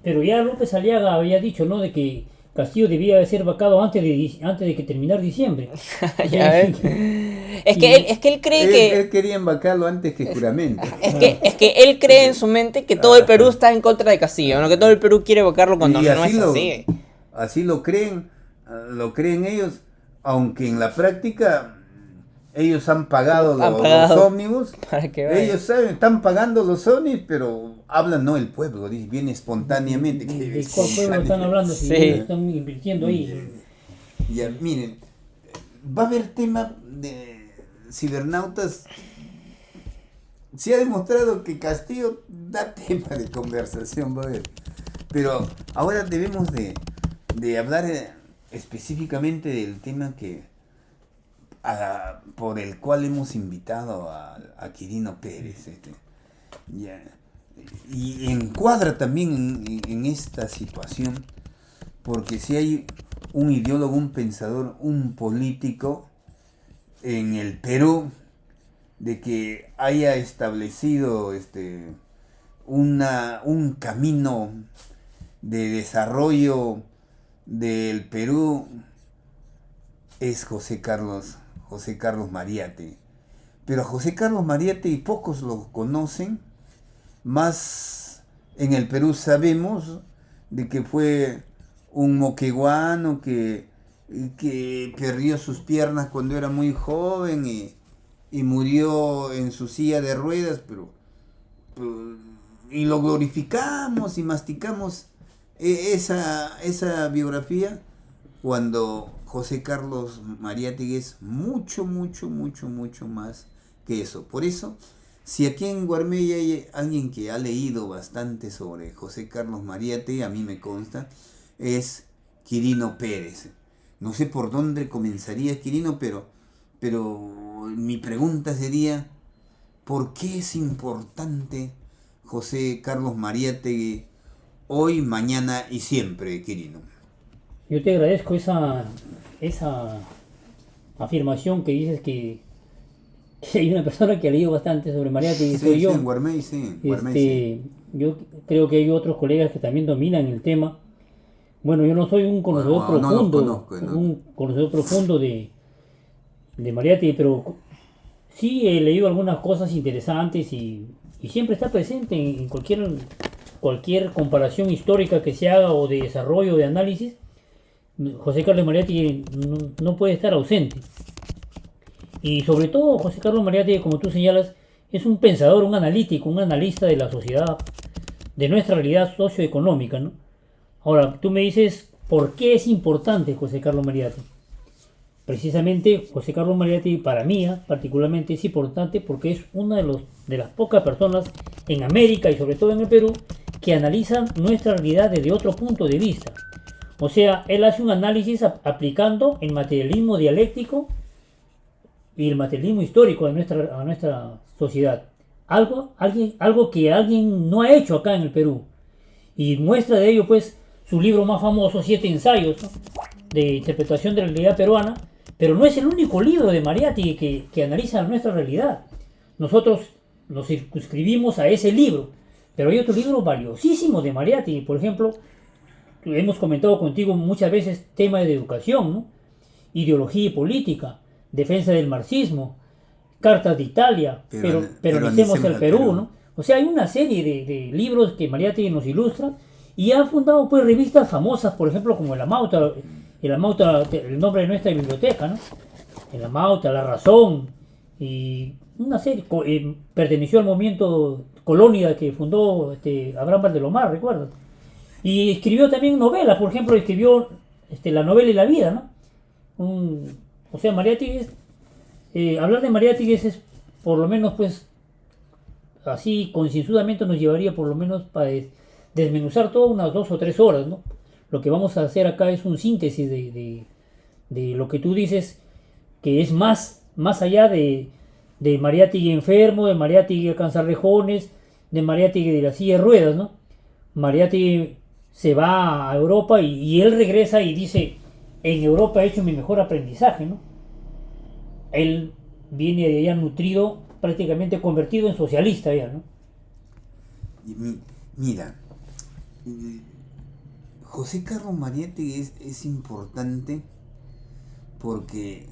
A: Pero ya López Aliaga había dicho, ¿no? De que Castillo debía ser vacado antes de que terminar diciembre.
C: Ya ves. Es que él cree que...
B: Él quería embarcarlo antes que juramento.
C: Es que él cree en su mente que todo el Perú está en contra de Castillo, ¿no? Que todo el Perú quiere evocarlo cuando
B: Y
C: no es así.
B: así lo creen ellos, aunque en la práctica ellos han pagado los ómnibus.
C: Para que vaya.
B: Ellos saben, están pagando los ómnibus, pero hablan no el pueblo, viene espontáneamente.
A: ¿De cuál pueblo están hablando? Si
C: Sí.
A: están invirtiendo ahí.
B: Ya, miren, va a haber tema de cibernautas. Se ha demostrado que Castillo da tema de conversación, va a haber. Pero ahora debemos de hablar específicamente del tema por el cual hemos invitado a Quirino Pérez. Ya. Y encuadra también en esta situación, porque si hay un ideólogo, un pensador, un político en el Perú, de que haya establecido un camino de desarrollo del Perú, es José Carlos Mariátegui. Pero a José Carlos Mariátegui pocos lo conocen, más en el Perú sabemos de que fue un moqueguano que perdió sus piernas cuando era muy joven y murió en su silla de ruedas, pero y lo glorificamos y masticamos esa biografía, cuando José Carlos Mariátegui es mucho más que eso. Por eso, si aquí en Guarmey hay alguien que ha leído bastante sobre José Carlos Mariátegui, a mí me consta, es Quirino Pérez. No sé por dónde comenzaría Quirino, pero mi pregunta sería, ¿por qué es importante José Carlos Mariátegui hoy, mañana y siempre, Quirino?
A: Yo te agradezco esa afirmación que dices que hay una persona que ha leído bastante sobre Mariátegui, soy yo.
B: En Guarmey, sí.
A: Yo creo que hay otros colegas que también dominan el tema. Bueno, yo no soy un conocedor profundo de Mariátegui, pero sí he leído algunas cosas interesantes y siempre está presente en cualquier comparación histórica que se haga o de desarrollo, de análisis. José Carlos Mariátegui no puede estar ausente. Y sobre todo José Carlos Mariátegui, como tú señalas, es un pensador, un analítico, un analista de la sociedad, de nuestra realidad socioeconómica, ¿no? Ahora, tú me dices, ¿por qué es importante José Carlos Mariátegui? Precisamente José Carlos Mariátegui, para mí particularmente, es importante porque es una de las pocas personas en América y sobre todo en el Perú que analizan nuestra realidad desde otro punto de vista. O sea, él hace un análisis aplicando el materialismo dialéctico y el materialismo histórico a nuestra sociedad. Algo que alguien no ha hecho acá en el Perú. Y muestra de ello, pues, su libro más famoso, 7 ensayos, ¿no?, de interpretación de la realidad peruana. Pero no es el único libro de Mariátegui que analiza nuestra realidad. Nosotros nos circunscribimos a ese libro. Pero hay otro libro valiosísimo de Mariátegui, por ejemplo, hemos comentado contigo muchas veces temas de educación, ¿no? Ideología y política, defensa del marxismo, cartas de Italia, pero peronicemos el Perú, ¿no? O sea, hay una serie de libros que Mariátegui nos ilustra y ha fundado pues revistas famosas, por ejemplo, como El Amauta, el nombre de nuestra biblioteca, ¿no? El Amauta, La Razón, y una serie, perteneció al movimiento Colonia que fundó Abraham Valdelomar, ¿recuerdas? Y escribió también novelas, por ejemplo, escribió La novela y la vida, ¿no? O sea, Mariátegui hablar de Mariátegui es por lo menos, pues, así concienzudamente nos llevaría por lo menos para desmenuzar todo unas 2 o 3 horas, ¿no? Lo que vamos a hacer acá es un síntesis de lo que tú dices, que es más allá de Mariátegui enfermo, de Mariátegui a Canzarrejones, de Mariátegui de la silla de ruedas, ¿no? Mariátegui se va a Europa y él regresa y dice, en Europa he hecho mi mejor aprendizaje, ¿no? Él viene de allá nutrido, prácticamente convertido en socialista ya, ¿no?
B: Mira, José Carlos Mariátegui es importante porque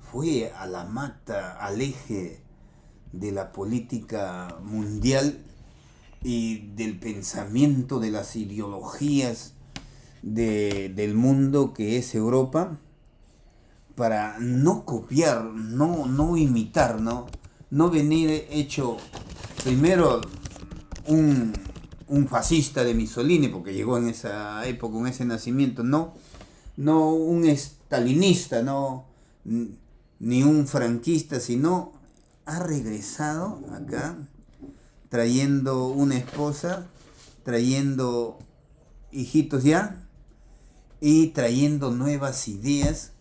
B: fue a la mata, al eje de la política mundial y del pensamiento, de las ideologías del mundo que es Europa, para no copiar, no imitar, no venir hecho primero un fascista de Mussolini, porque llegó en esa época, en ese nacimiento, no un estalinista, ni un franquista, sino ha regresado acá trayendo una esposa, trayendo hijitos ya y trayendo nuevas ideas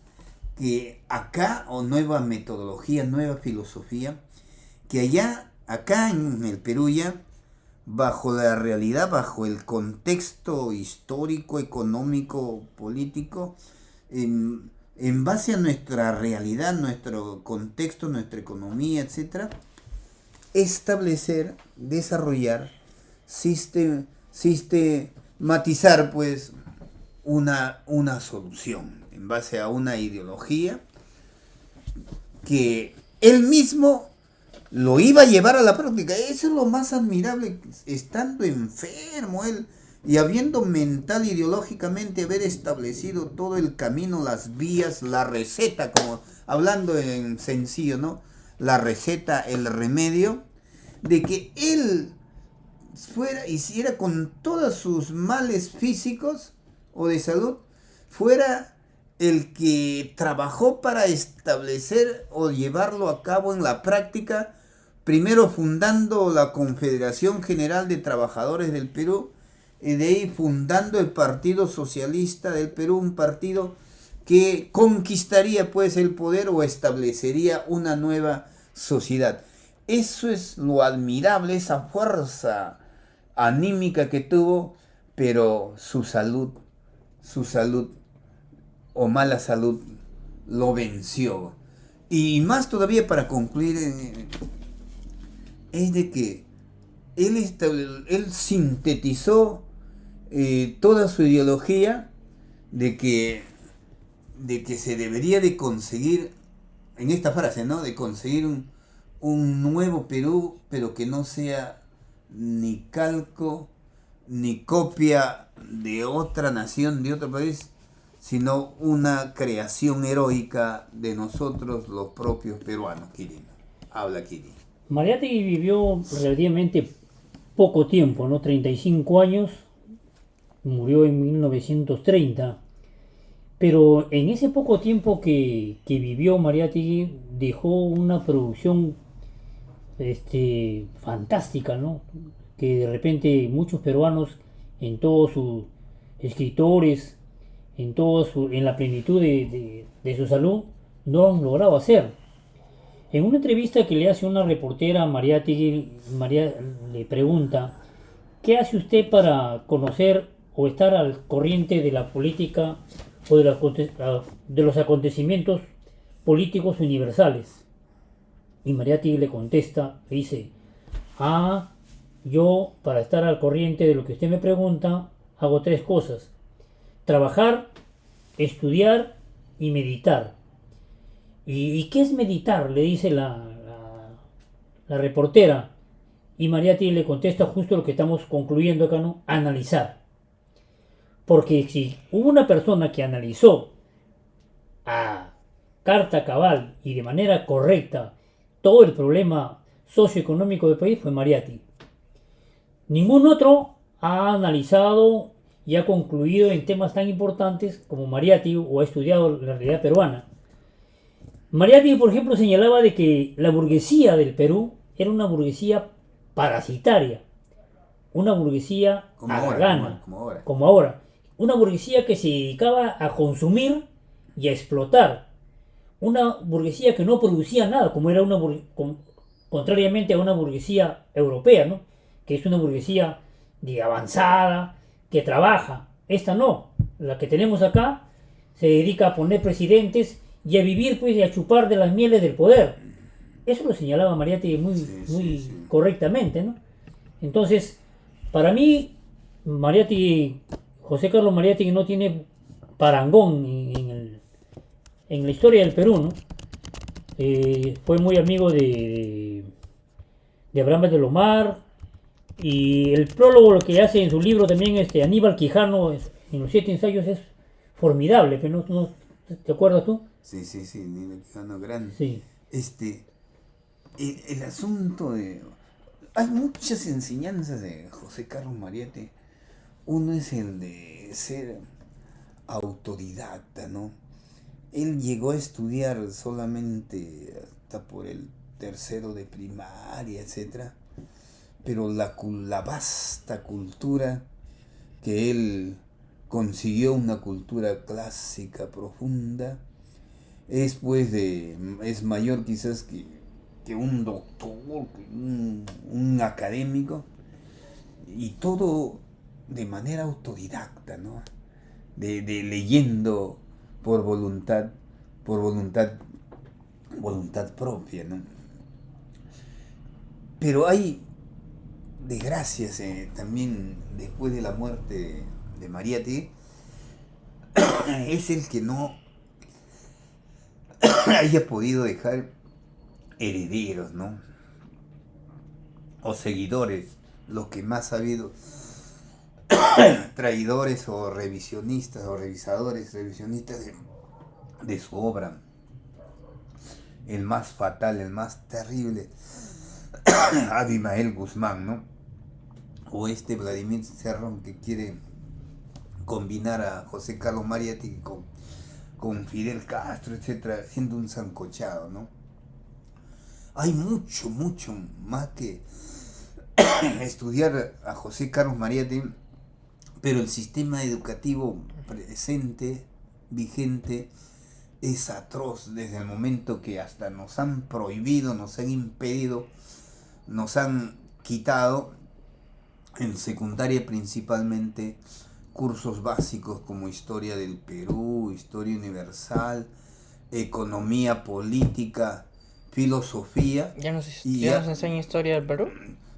B: que acá, o nueva metodología, nueva filosofía, que acá en el Perú ya, bajo la realidad, bajo el contexto histórico, económico, político, en base a nuestra realidad, nuestro contexto, nuestra economía, etc., establecer, desarrollar, sistematizar pues una solución en base a una ideología que él mismo lo iba a llevar a la práctica. Eso es lo más admirable, estando enfermo él y habiendo mental, ideológicamente, haber establecido todo el camino, las vías, la receta, como hablando en sencillo, ¿no? La receta, el remedio, de que él hiciera con todos sus males físicos o de salud, fuera el que trabajó para establecer o llevarlo a cabo en la práctica, primero fundando la Confederación General de Trabajadores del Perú, y de ahí fundando el Partido Socialista del Perú, un partido que conquistaría pues el poder o establecería una nueva sociedad. Eso es lo admirable, esa fuerza anímica que tuvo, pero su salud o mala salud lo venció. Y más todavía, para concluir, es de que él sintetizó toda su ideología de que se debería de conseguir, en esta frase, ¿no? De conseguir un nuevo Perú, pero que no sea ni calco ni copia de otra nación, de otro país, sino una creación heroica de nosotros, los propios peruanos. Quirino, habla Quirino.
A: Mariátegui vivió relativamente poco tiempo, ¿no? 35 años, murió en 1930, pero en ese poco tiempo que vivió Mariátegui dejó una producción fantástica, ¿no? Que de repente muchos peruanos, en todos sus escritores, en la plenitud de su salud, no han logrado hacer. En una entrevista que le hace una reportera a Mariátegui, le pregunta: ¿qué hace usted para conocer o estar al corriente de la política o de los acontecimientos políticos universales? Y Mariátegui le contesta, le dice: yo, para estar al corriente de lo que usted me pregunta, hago 3 cosas. trabajar, estudiar y meditar. ¿Y qué es meditar? Le dice la reportera. Y Mariátegui le contesta justo lo que estamos concluyendo acá, ¿no? Analizar. Porque si hubo una persona que analizó a carta cabal y de manera correcta todo el problema socioeconómico del país, fue Mariátegui. Ningún otro ha analizado y ha concluido en temas tan importantes como Mariátegui o ha estudiado la realidad peruana. Mariátegui, por ejemplo, señalaba de que la burguesía del Perú era una burguesía parasitaria, una burguesía haragana, como ahora, una burguesía que se dedicaba a consumir y a explotar, una burguesía que no producía nada, como era contrariamente a una burguesía europea, ¿no? Que es una burguesía de avanzada, que trabaja. Esta no, la que tenemos acá se dedica a poner presidentes y a vivir, pues, y a chupar de las mieles del poder. Eso lo señalaba Mariátegui muy correctamente, ¿no? Entonces, para mí, José Carlos Mariátegui no tiene parangón en la historia del Perú, ¿no? Fue muy amigo de Abraham de Lomar, y el prólogo, lo que hace en su libro también, Aníbal Quijano, en los 7 ensayos, es formidable, pero no, ¿te acuerdas tú?
B: Sí, Aníbal Quijano, grande.
A: Sí.
B: El asunto de... Hay muchas enseñanzas de José Carlos Mariátegui. Uno es el de ser autodidacta, ¿no? Él llegó a estudiar solamente hasta por el tercero de primaria, etcétera, pero la vasta cultura que él consiguió, una cultura clásica profunda, es mayor quizás que un doctor, un académico, y todo de manera autodidacta, ¿no? De leyendo por voluntad propia, ¿no? Pero hay desgracias también después de la muerte de Mariátegui. Es el que no haya podido dejar herederos, ¿no? O seguidores, lo que más ha habido, traidores o revisionistas o revisionistas de su obra. El más fatal, el más terrible, Abimael Guzmán, ¿no? O Vladimir Cerrón, que quiere combinar a José Carlos Mariátegui con Fidel Castro, etcétera, siendo un sancochado, ¿no? Hay mucho más que estudiar a José Carlos Mariátegui, pero el sistema educativo presente, vigente, es atroz desde el momento que hasta nos han prohibido, nos han impedido, nos han quitado, en secundaria principalmente, cursos básicos como historia del Perú, historia universal, economía política, filosofía.
C: ¿Ya nos enseña historia del Perú?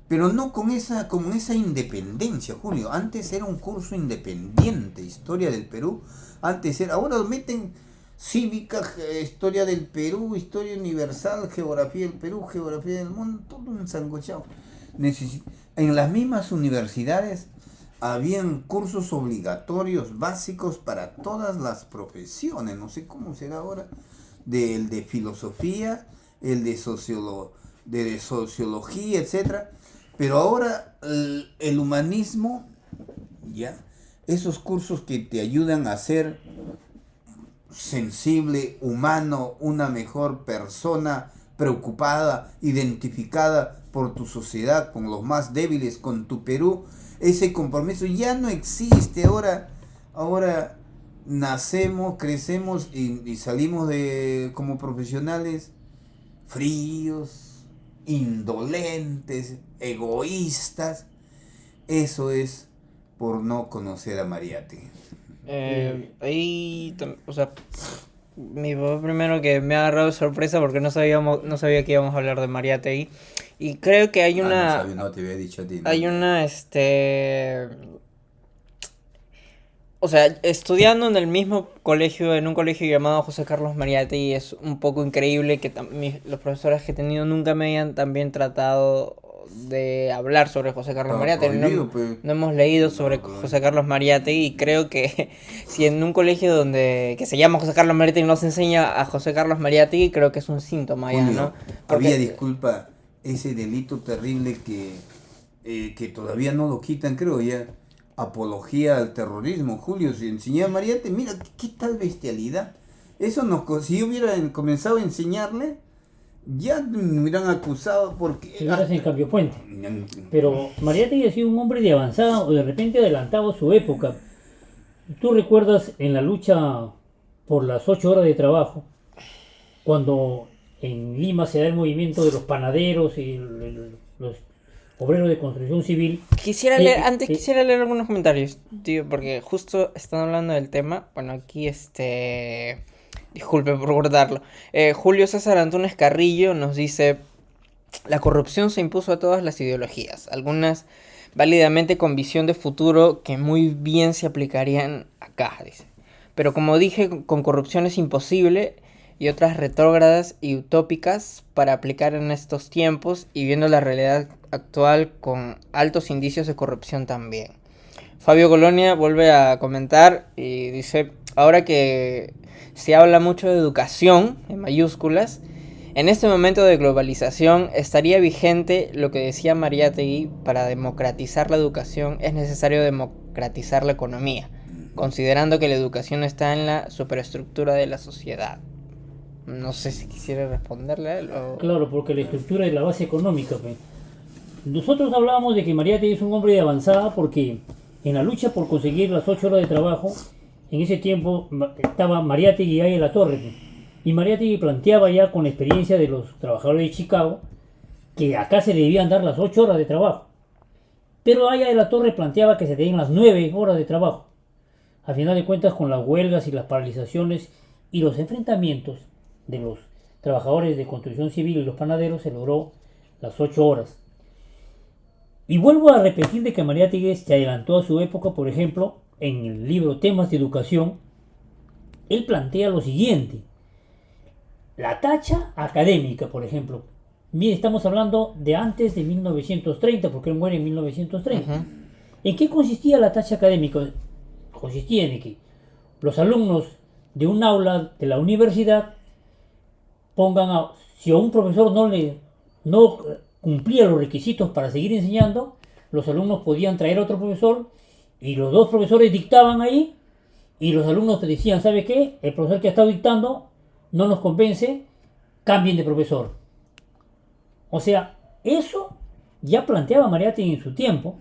B: Pero no con esa independencia, Julio. Antes era un curso independiente, historia del Perú. Ahora lo meten cívica, historia del Perú, historia universal, geografía del Perú, geografía del mundo, todo un sancochado. En las mismas universidades habían cursos obligatorios básicos para todas las profesiones. No sé cómo será ahora, el de filosofía, el de sociología, etcétera. Pero ahora el humanismo, ya, esos cursos que te ayudan a ser sensible, humano, una mejor persona, preocupada, identificada por tu sociedad, con los más débiles, con tu Perú, ese compromiso ya no existe. Ahora nacemos, crecemos y salimos como profesionales fríos, indolentes, egoístas. Eso es por no conocer a Mariátegui.
C: O sea, mi papá primero que me ha agarrado de sorpresa porque no sabía que íbamos a hablar de Mariátegui. Y creo que hay una...
B: No te había dicho a ti. ¿No?
C: Hay una, o sea, estudiando en el mismo colegio, en un colegio llamado José Carlos Mariátegui, es un poco increíble que los profesores que he tenido nunca me hayan también tratado de hablar sobre José Carlos
B: Estaba
C: Mariátegui.
B: prohibido, pues.
C: No hemos leído sobre
B: Estaba prohibido.
C: José Carlos Mariátegui y creo que si en un colegio que se llama José Carlos Mariátegui no se enseña a José Carlos Mariátegui, creo que es un síntoma ya,
B: Julio,
C: ¿no? Porque
B: había, disculpa, ese delito terrible que todavía no lo quitan, creo ya, apología al terrorismo. Julio, si enseñaba a Mariate, mira, qué tal bestialidad. Eso si yo hubiera comenzado a enseñarle, ya me hubieran acusado porque...
A: Si hubieras en Cambio Puente. Pero Mariátegui ha sido un hombre de avanzada o de repente adelantado a su época. ¿Tú recuerdas en la lucha por las 8 horas de trabajo, cuando en Lima se da el movimiento de los panaderos y los obreros de construcción civil?
C: quisiera leer algunos comentarios, tío, porque justo están hablando del tema. Bueno, aquí disculpe por cortarlo. Julio César Antunes Carrillo nos dice: la corrupción se impuso a todas las ideologías, algunas válidamente con visión de futuro que muy bien se aplicarían acá, dice. Pero como dije, con corrupción es imposible y otras retrógradas y utópicas para aplicar en estos tiempos y viendo la realidad actual con altos indicios de corrupción también. Fabio Colonia vuelve a comentar y dice: ahora que se habla mucho de educación, en mayúsculas, en este momento de globalización estaría vigente lo que decía Mariátegui: para democratizar la educación es necesario democratizar la economía, considerando que la educación está en la superestructura de la sociedad. No sé si quisiera responderle a él o...
A: Claro, porque la estructura es la base económica. Pues. Nosotros hablábamos de que Mariátegui es un hombre de avanzada porque en la lucha por conseguir las 8 horas de trabajo, en ese tiempo estaba Mariátegui y Aya La Torre. Pues. Y Mariátegui planteaba ya con la experiencia de los trabajadores de Chicago que acá se debían dar las 8 horas de trabajo. Pero Aya de la Torre planteaba que se debían las 9 horas de trabajo. A final de cuentas, con las huelgas y las paralizaciones y los enfrentamientos de los trabajadores de construcción civil y los panaderos, se logró las 8 horas. Y vuelvo a repetir de que Mariátegui se adelantó a su época. Por ejemplo, en el libro Temas de Educación, él plantea lo siguiente: la tacha académica, por ejemplo. Mire, estamos hablando de antes de 1930, porque él muere en 1930.
C: Uh-huh.
A: ¿En qué consistía la tacha académica? Consistía en que los alumnos de un aula de la universidad si a un profesor no cumplía los requisitos para seguir enseñando, los alumnos podían traer a otro profesor y los dos profesores dictaban ahí y los alumnos te decían: ¿sabe qué? El profesor que ha estado dictando no nos convence, cambien de profesor. O sea, eso ya planteaba Mariátegui en su tiempo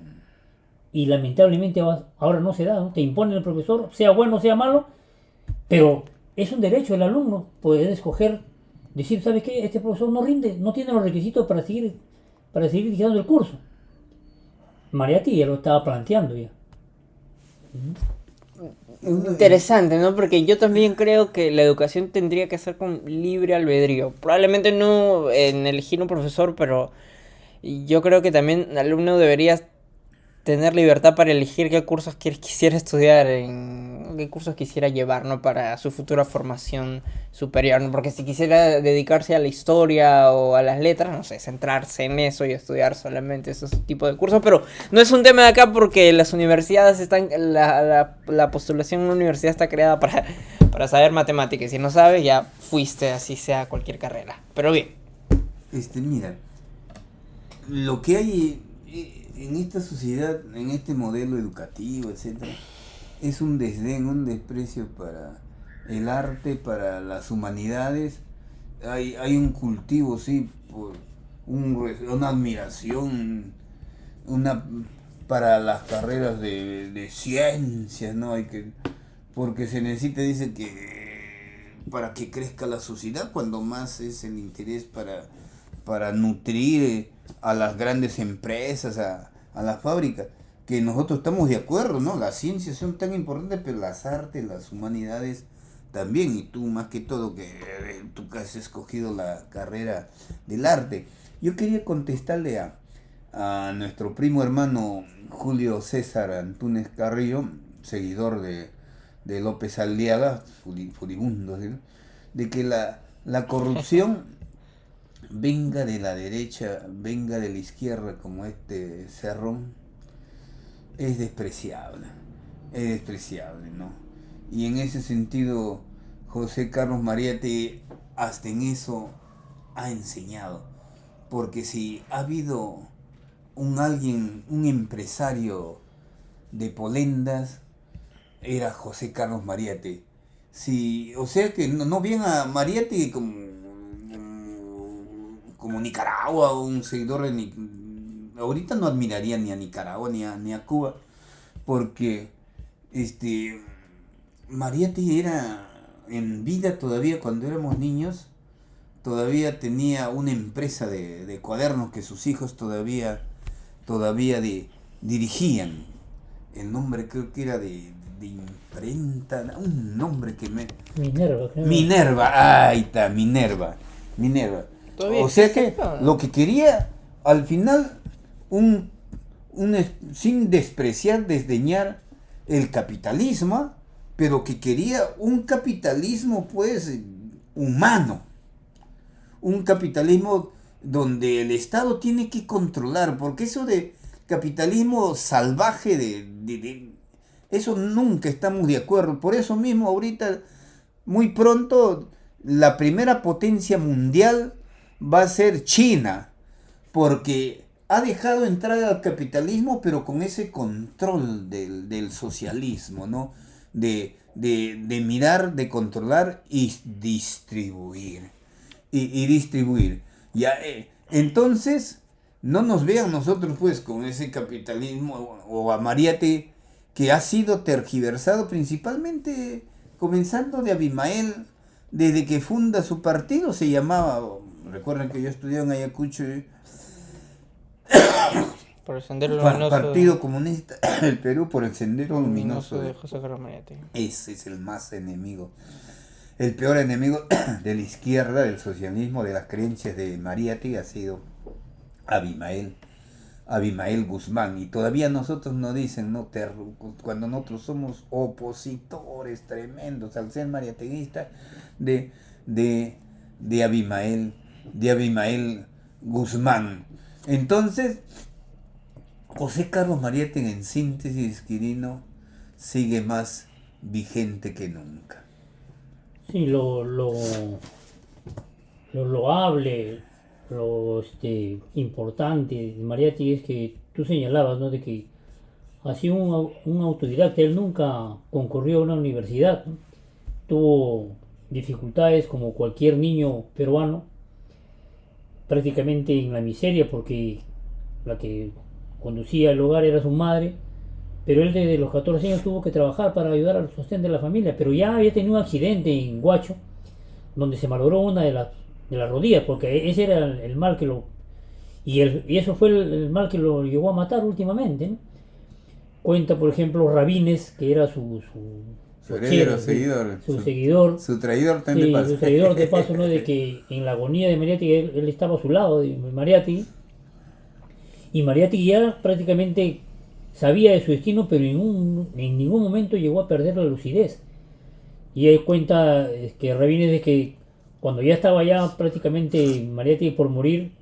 A: y lamentablemente ahora no se da, ¿no? Te imponen el profesor, sea bueno o sea malo, pero es un derecho del alumno poder escoger, decir: ¿sabes qué? Este profesor no rinde, no tiene los requisitos para seguir dictando el curso. Mariátegui ya lo estaba planteando ya.
C: Interesante, ¿no? Porque yo también creo que la educación tendría que ser con libre albedrío. Probablemente no en elegir un profesor, pero yo creo que también el alumno debería tener libertad para elegir qué cursos quisiera estudiar, qué cursos quisiera llevar, ¿no? Para su futura formación superior, ¿no? Porque si quisiera dedicarse a la historia o a las letras, no sé, centrarse en eso y estudiar solamente esos tipos de cursos, pero no es un tema de acá porque las universidades la postulación en una universidad está creada para saber matemáticas. Si no sabes, ya fuiste, así sea cualquier carrera. Pero bien.
B: Mira, lo que hay en esta sociedad, en este modelo educativo, etcétera, es un desdén, un desprecio para el arte, para las humanidades. Hay un cultivo, sí, por una admiración, para las carreras de ciencias, ¿no? Porque se necesita, dice que para que crezca la sociedad, cuando más es el interés para nutrir a las grandes empresas, a las fábricas, que nosotros estamos de acuerdo, ¿no? Las ciencias son tan importantes, pero las artes, las humanidades también, y tú más que todo, que tú que has escogido la carrera del arte. Yo quería contestarle a nuestro primo hermano Julio César Antunes Carrillo, seguidor de López Aliaga, furibundo, ¿sí? De que la corrupción venga de la derecha, venga de la izquierda, como este Cerrón, es despreciable, ¿no? Y en ese sentido, José Carlos Mariátegui hasta en eso ha enseñado, porque si ha habido un empresario de polendas, era José Carlos Mariátegui. Sí, o sea que no bien a Mariátegui como Nicaragua, un seguidor de ahorita no admiraría ni a Nicaragua ni a Cuba, porque Mariátegui era en vida todavía, cuando éramos niños, todavía tenía una empresa de cuadernos que sus hijos todavía dirigían. El nombre creo que era de imprenta, un nombre que me...
A: Minerva, creo.
B: Minerva, ahí está, Minerva.
C: Todavía
B: O sea
C: existe,
B: que
C: ¿no?
B: lo que quería, al final, sin despreciar, desdeñar el capitalismo, pero que quería un capitalismo, pues, humano. Un capitalismo donde el Estado tiene que controlar, porque eso de capitalismo salvaje, eso nunca estamos de acuerdo. Por eso mismo ahorita, muy pronto, la primera potencia mundial va a ser China, porque ha dejado entrar al capitalismo, pero con ese control del socialismo, ¿no? De mirar, de controlar y distribuir. Y distribuir. Ya, entonces, no nos vean nosotros pues con ese capitalismo o a Mariátegui, que ha sido tergiversado principalmente comenzando de Abimael, desde que funda su partido. Se llamaba, recuerden que yo estudié en Ayacucho,
C: Por el Sendero Luminoso.
B: Partido Comunista del Perú por el Sendero Luminoso
C: de José Carlos Mariátegui.
B: Ese es el más enemigo, el peor enemigo de la izquierda, del socialismo, de las creencias de Mariátegui, ha sido Abimael Guzmán. Y todavía nosotros nos dicen, ¿no? Cuando nosotros somos opositores tremendos al ser mariateguista de Abimael Guzmán. Entonces, José Carlos Mariátegui, en síntesis, Quirino, sigue más vigente que nunca.
A: Sí, lo loable, lo importante de Mariátegui es que tú señalabas, ¿no? De que ha sido un autodidacta. Él nunca concurrió a una universidad, ¿no? Tuvo dificultades como cualquier niño peruano, prácticamente en la miseria, porque la que conducía el hogar era su madre, pero él desde los 14 años tuvo que trabajar para ayudar al sostén de la familia. Pero ya había tenido un accidente en Huacho, donde se malogró una de las rodillas, porque ese era el mal que lo... Y eso fue el mal que lo llegó a matar últimamente, ¿no? Cuenta, por ejemplo, Rabines, que era su
B: heredero,
A: seguidor,
B: su traidor
A: sí,
B: de paso.
A: su traidor de paso, ¿no? De que en la agonía de Mariátegui él estaba a su lado, de Mariátegui, y Mariátegui ya prácticamente sabía de su destino, pero en ningún momento llegó a perder la lucidez. Y él cuenta que Rabines, de que cuando ya estaba ya prácticamente Mariátegui por morir,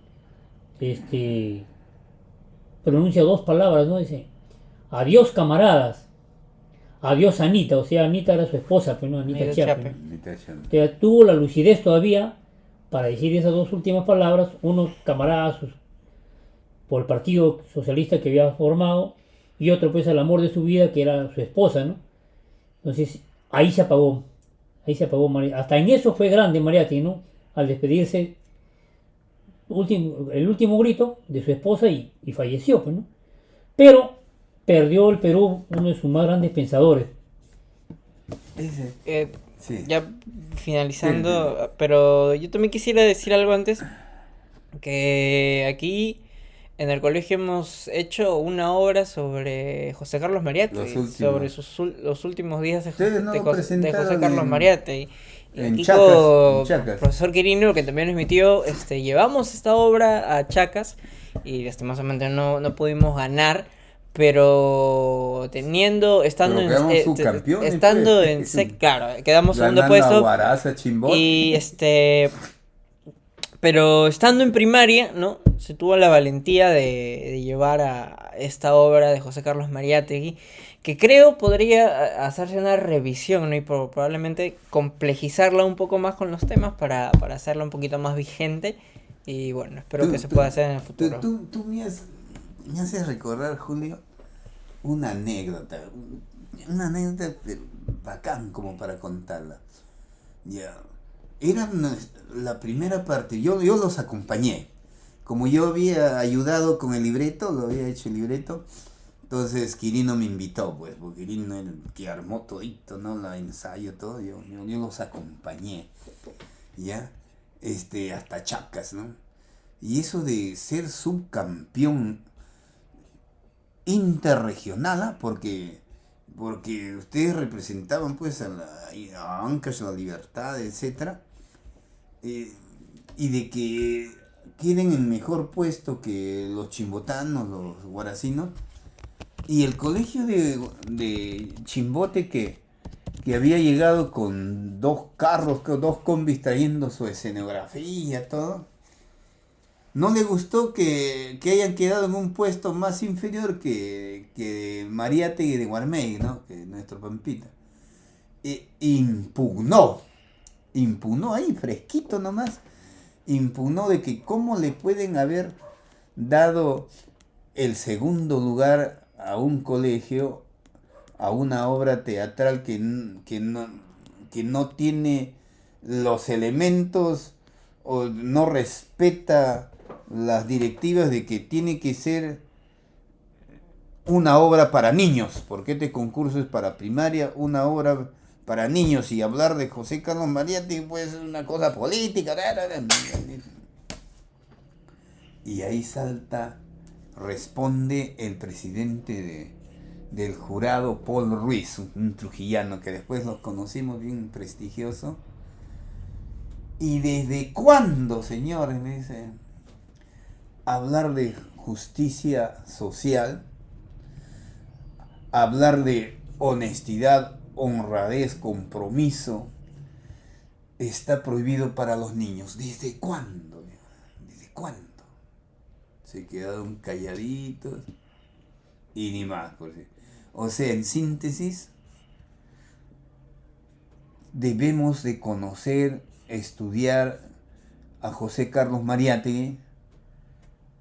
A: pronuncia dos palabras, ¿no? Dice: adiós, camaradas, adiós, Anita. O sea, Anita era su esposa, pues, ¿no? Anita Chiappe. O sea, tuvo la lucidez todavía para decir esas dos últimas palabras. Unos camaradas por el Partido Socialista que había formado, y otro pues al amor de su vida, que era su esposa, ¿no? Entonces ahí se apagó hasta en eso fue grande Mariátegui, ¿no? Al despedirse, el último grito de su esposa, y falleció, pues, ¿no? Pero perdió el Perú uno de sus más grandes pensadores.
B: Sí.
C: Ya finalizando, pero yo también quisiera decir algo antes, que aquí en el colegio hemos hecho una obra sobre José Carlos Mariátegui, sobre los últimos días de José Carlos Mariátegui.
B: En
C: Kiko,
B: Chacas.
C: profesor Quirino, que también es mi tío, llevamos esta obra a Chacas y lastimosamente no pudimos ganar, pero estando
B: Pero quedamos subcampeones,
C: estando
B: pues.
C: claro, quedamos segundo
B: Ganando a
C: puesto.
B: Huaraz, a Chimbote.
C: Y pero estando en primaria, ¿no? Se tuvo la valentía de llevar a esta obra de José Carlos Mariátegui, que creo podría hacerse una revisión, ¿no? Y probablemente complejizarla un poco más con los temas para hacerla un poquito más vigente. Y bueno, espero que se pueda hacer en el futuro.
B: Tú me haces recordar, Julio, una anécdota bacán como para contarla. Ya, era la primera parte, yo los acompañé. Como yo había ayudado con el libreto, lo había hecho el libreto, entonces Quirino me invitó, pues, porque Quirino el que armó todito, ¿no? La ensayo, todo, yo los acompañé, ¿ya? Hasta Chacas, ¿no? Y eso de ser subcampeón interregional, ¿ah? Porque ustedes representaban pues a Ancash, la Libertad, etcétera, y de que queden en mejor puesto que los chimbotanos, los guaracinos, y el colegio de Chimbote que había llegado con 2 carros, con 2 combis trayendo su escenografía, todo. No le gustó que hayan quedado en un puesto más inferior que Mariátegui de Guarmey, ¿no? Que nuestro Pampita. Impugnó ahí, fresquito nomás, impugnó de que cómo le pueden haber dado el segundo lugar a un colegio, a una obra teatral que no tiene los elementos o no respeta las directivas de que tiene que ser una obra para niños, porque este concurso es para primaria, una obra para niños, y hablar de José Carlos Mariátegui puede ser una cosa política. Y ahí responde el presidente del jurado, Paul Ruiz, un trujillano que después los conocimos, bien prestigioso. ¿Y desde cuándo, señores? Me dice, hablar de justicia social, hablar de honestidad, honradez, compromiso, está prohibido para los niños. ¿Desde cuándo? ¿Desde cuándo? Se quedaron calladitos y ni más. O sea, en síntesis, debemos de conocer, estudiar a José Carlos Mariátegui,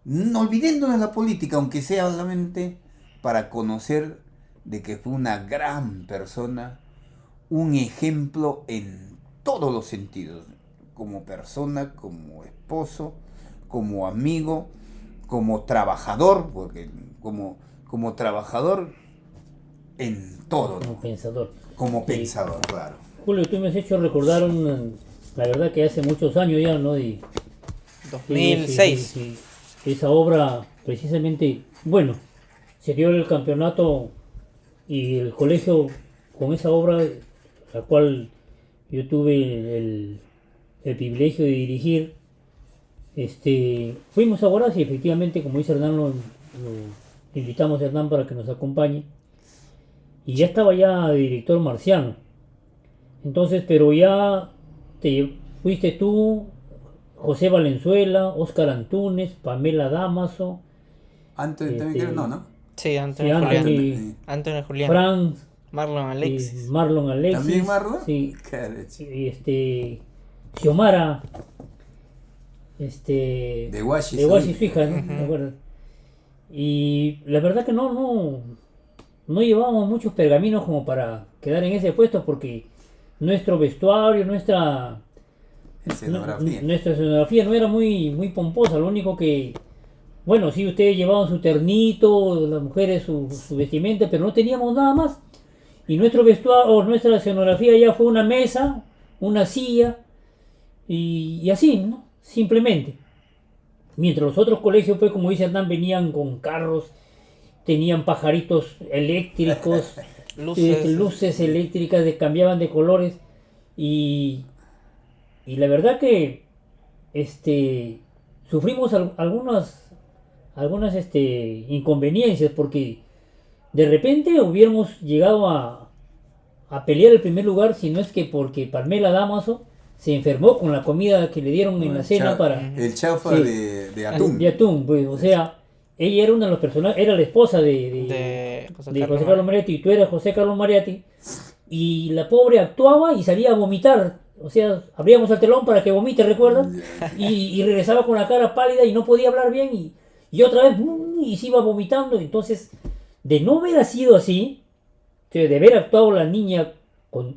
B: no olvidándonos de la política, aunque sea solamente para conocer de que fue una gran persona, un ejemplo en todos los sentidos, como persona, como esposo, como amigo, como trabajador, porque como trabajador en todo,
A: Como
B: ¿no?
A: pensador.
B: Como pensador, claro.
A: Julio, tú me has hecho recordar la verdad que hace muchos años ya, ¿no?
C: 2006.
A: Sí. Esa obra, precisamente, bueno, se dio el campeonato y el colegio con esa obra, la cual yo tuve el privilegio de dirigir. Fuimos a Huaraz y efectivamente, como dice Hernán, lo invitamos a Hernán para que nos acompañe. Y ya estaba ya de director Marciano. Entonces, pero ya fuiste tú, José Valenzuela, Óscar Antúnez, Pamela Damaso,
B: Antes también creo, ¿no?
C: Sí,
A: sí,
C: Antonio Julián.
B: Anthony.
C: Antonio Julián.
A: Franz,
C: Marlon Alexis.
A: Marlon Alexis.
B: ¿También Marlon?
A: Sí.
B: Carechi.
A: Y Xiomara,
B: De Washi,
A: su hija, ¿no? ¿Te acuerdas? Y la verdad que no llevábamos muchos pergaminos como para quedar en ese puesto, porque nuestro vestuario, nuestra escenografía no era muy pomposa. Lo único que, bueno, sí, ustedes llevaban su ternito, las mujeres su vestimenta, pero no teníamos nada más. Y nuestro vestuario, o nuestra escenografía ya fue una mesa, una silla, y así, ¿no? Simplemente. Mientras los otros colegios, pues, como dice Hernán, venían con carros, tenían pajaritos eléctricos, luces eléctricas, cambiaban de colores, y la verdad que sufrimos algunas inconveniencias, porque de repente hubiéramos llegado a pelear el primer lugar, si no es que porque Pamela Damaso se enfermó con la comida que le dieron en la cena para...
B: El chaufa
A: Sí.
B: de atún.
A: De atún, pues, o sea, ella era una de los personajes, era la esposa
C: De José
A: de
C: Carlos
A: José Carlos Mariatti, y tú eras José Carlos Mariatti, y la pobre actuaba y salía a vomitar, o sea, abríamos el telón para que vomite, ¿recuerdas? Y regresaba con la cara pálida y no podía hablar bien, y otra vez, y se iba vomitando, entonces, de no haber sido así, o sea, de haber actuado la niña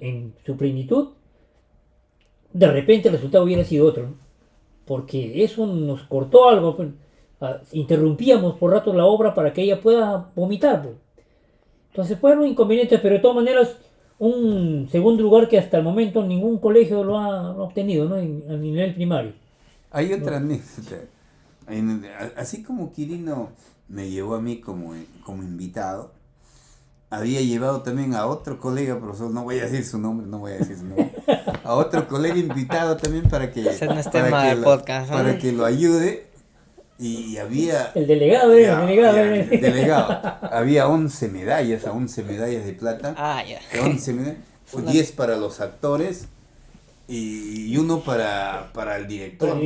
A: en su plenitud, de repente el resultado hubiera sido otro, ¿no? Porque eso nos cortó algo, pues. Interrumpíamos por rato la obra para que ella pueda vomitar, pues. Entonces fueron inconvenientes, pero de todas maneras un segundo lugar que hasta el momento ningún colegio lo ha obtenido, ¿no? A nivel primario.
B: Hay otra anécdota. Así como Quirino me llevó a mí como invitado, había llevado también a otro colega, profesor, no voy a decir su nombre, a otro colega invitado también para que,
C: Ese no es tema del podcast, ¿no?
B: para que lo ayude, y había...
A: El delegado era,
B: el delegado. Había 11 medallas de plata,
C: Ah, ya.
B: 11 medallas, 10 para los actores y uno para el director.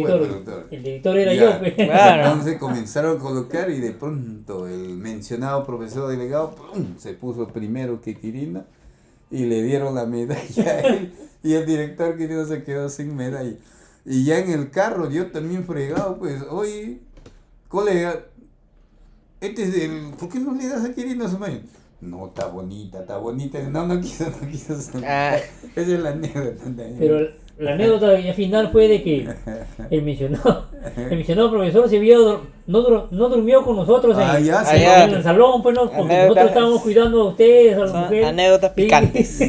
A: El director era
B: Ya.
A: yo, pues.
C: Claro.
B: Entonces comenzaron a colocar y de pronto el mencionado profesor delegado ¡pum!, se puso primero que Quirino y le dieron la medalla a él, y el director Quirino se quedó sin medalla. Y ya en el carro yo también fregado, pues, oye, colega, este es ¿por qué no le das a Quirino su medalla? No, está bonita. No quiso.
C: Ah.
B: Esa es la anécdota.
A: Pero la anécdota al final fue de que el mencionado profesor se vio, no durmió con nosotros en el salón, pues, ¿no? Porque nosotros estábamos cuidando a ustedes, a las
C: Son
A: mujeres.
C: anécdotas picantes.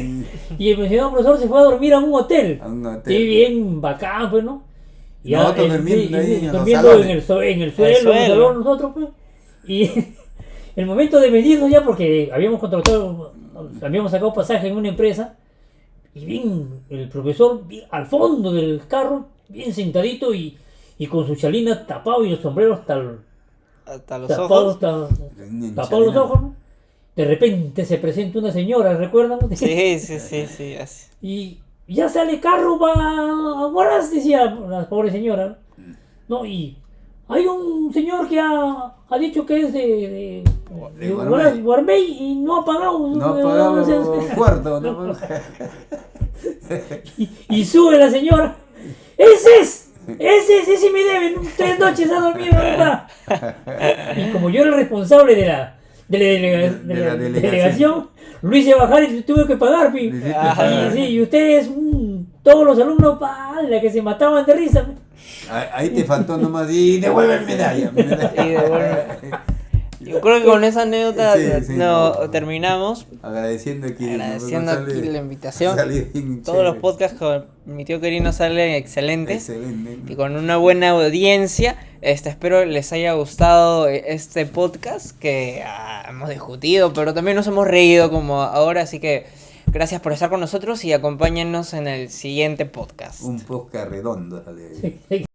A: Y el mencionado profesor se fue a dormir a un hotel. Sí, bien bacán, pues, ¿no? Y
B: nosotros durmiendo ahí en los
A: durmiendo
B: salones.
A: en el suelo, en el salón nosotros, pues. Y el momento de venirnos ya, porque habíamos sacado pasaje en una empresa, y bien, el profesor bien al fondo del carro, bien sentadito y con su chalina tapado y los sombreros
C: Hasta los ojos.
A: tapados los ojos, ¿no? De repente se presenta una señora, ¿recuerdan?
C: Sí, así.
A: Y ya sale carro para Huaraz, decía la pobre señora, ¿no? Y hay un señor que ha dicho que es de Guarmey y no ha pagado.
B: El cuarto.
A: Y sube la señora. Ese me deben 3 noches a dormir, ¿verdad? Y como yo era el responsable de la delegación, lo hice bajar y tuve que pagar, pi. Y ustedes, todos los alumnos, la que se mataban de risa.
B: Ahí te faltó nomás y devuelve medalla.
C: Yo creo que con esa anécdota terminamos.
B: Agradeciendo aquí
C: la invitación. Todos los podcasts con mi tío Quirino salen excelentes. Y con una buena audiencia. Espero les haya gustado este podcast que hemos discutido, pero también nos hemos reído como ahora. Así que gracias por estar con nosotros y acompáñennos en el siguiente podcast.
B: Un podcast redondo.
A: Sí.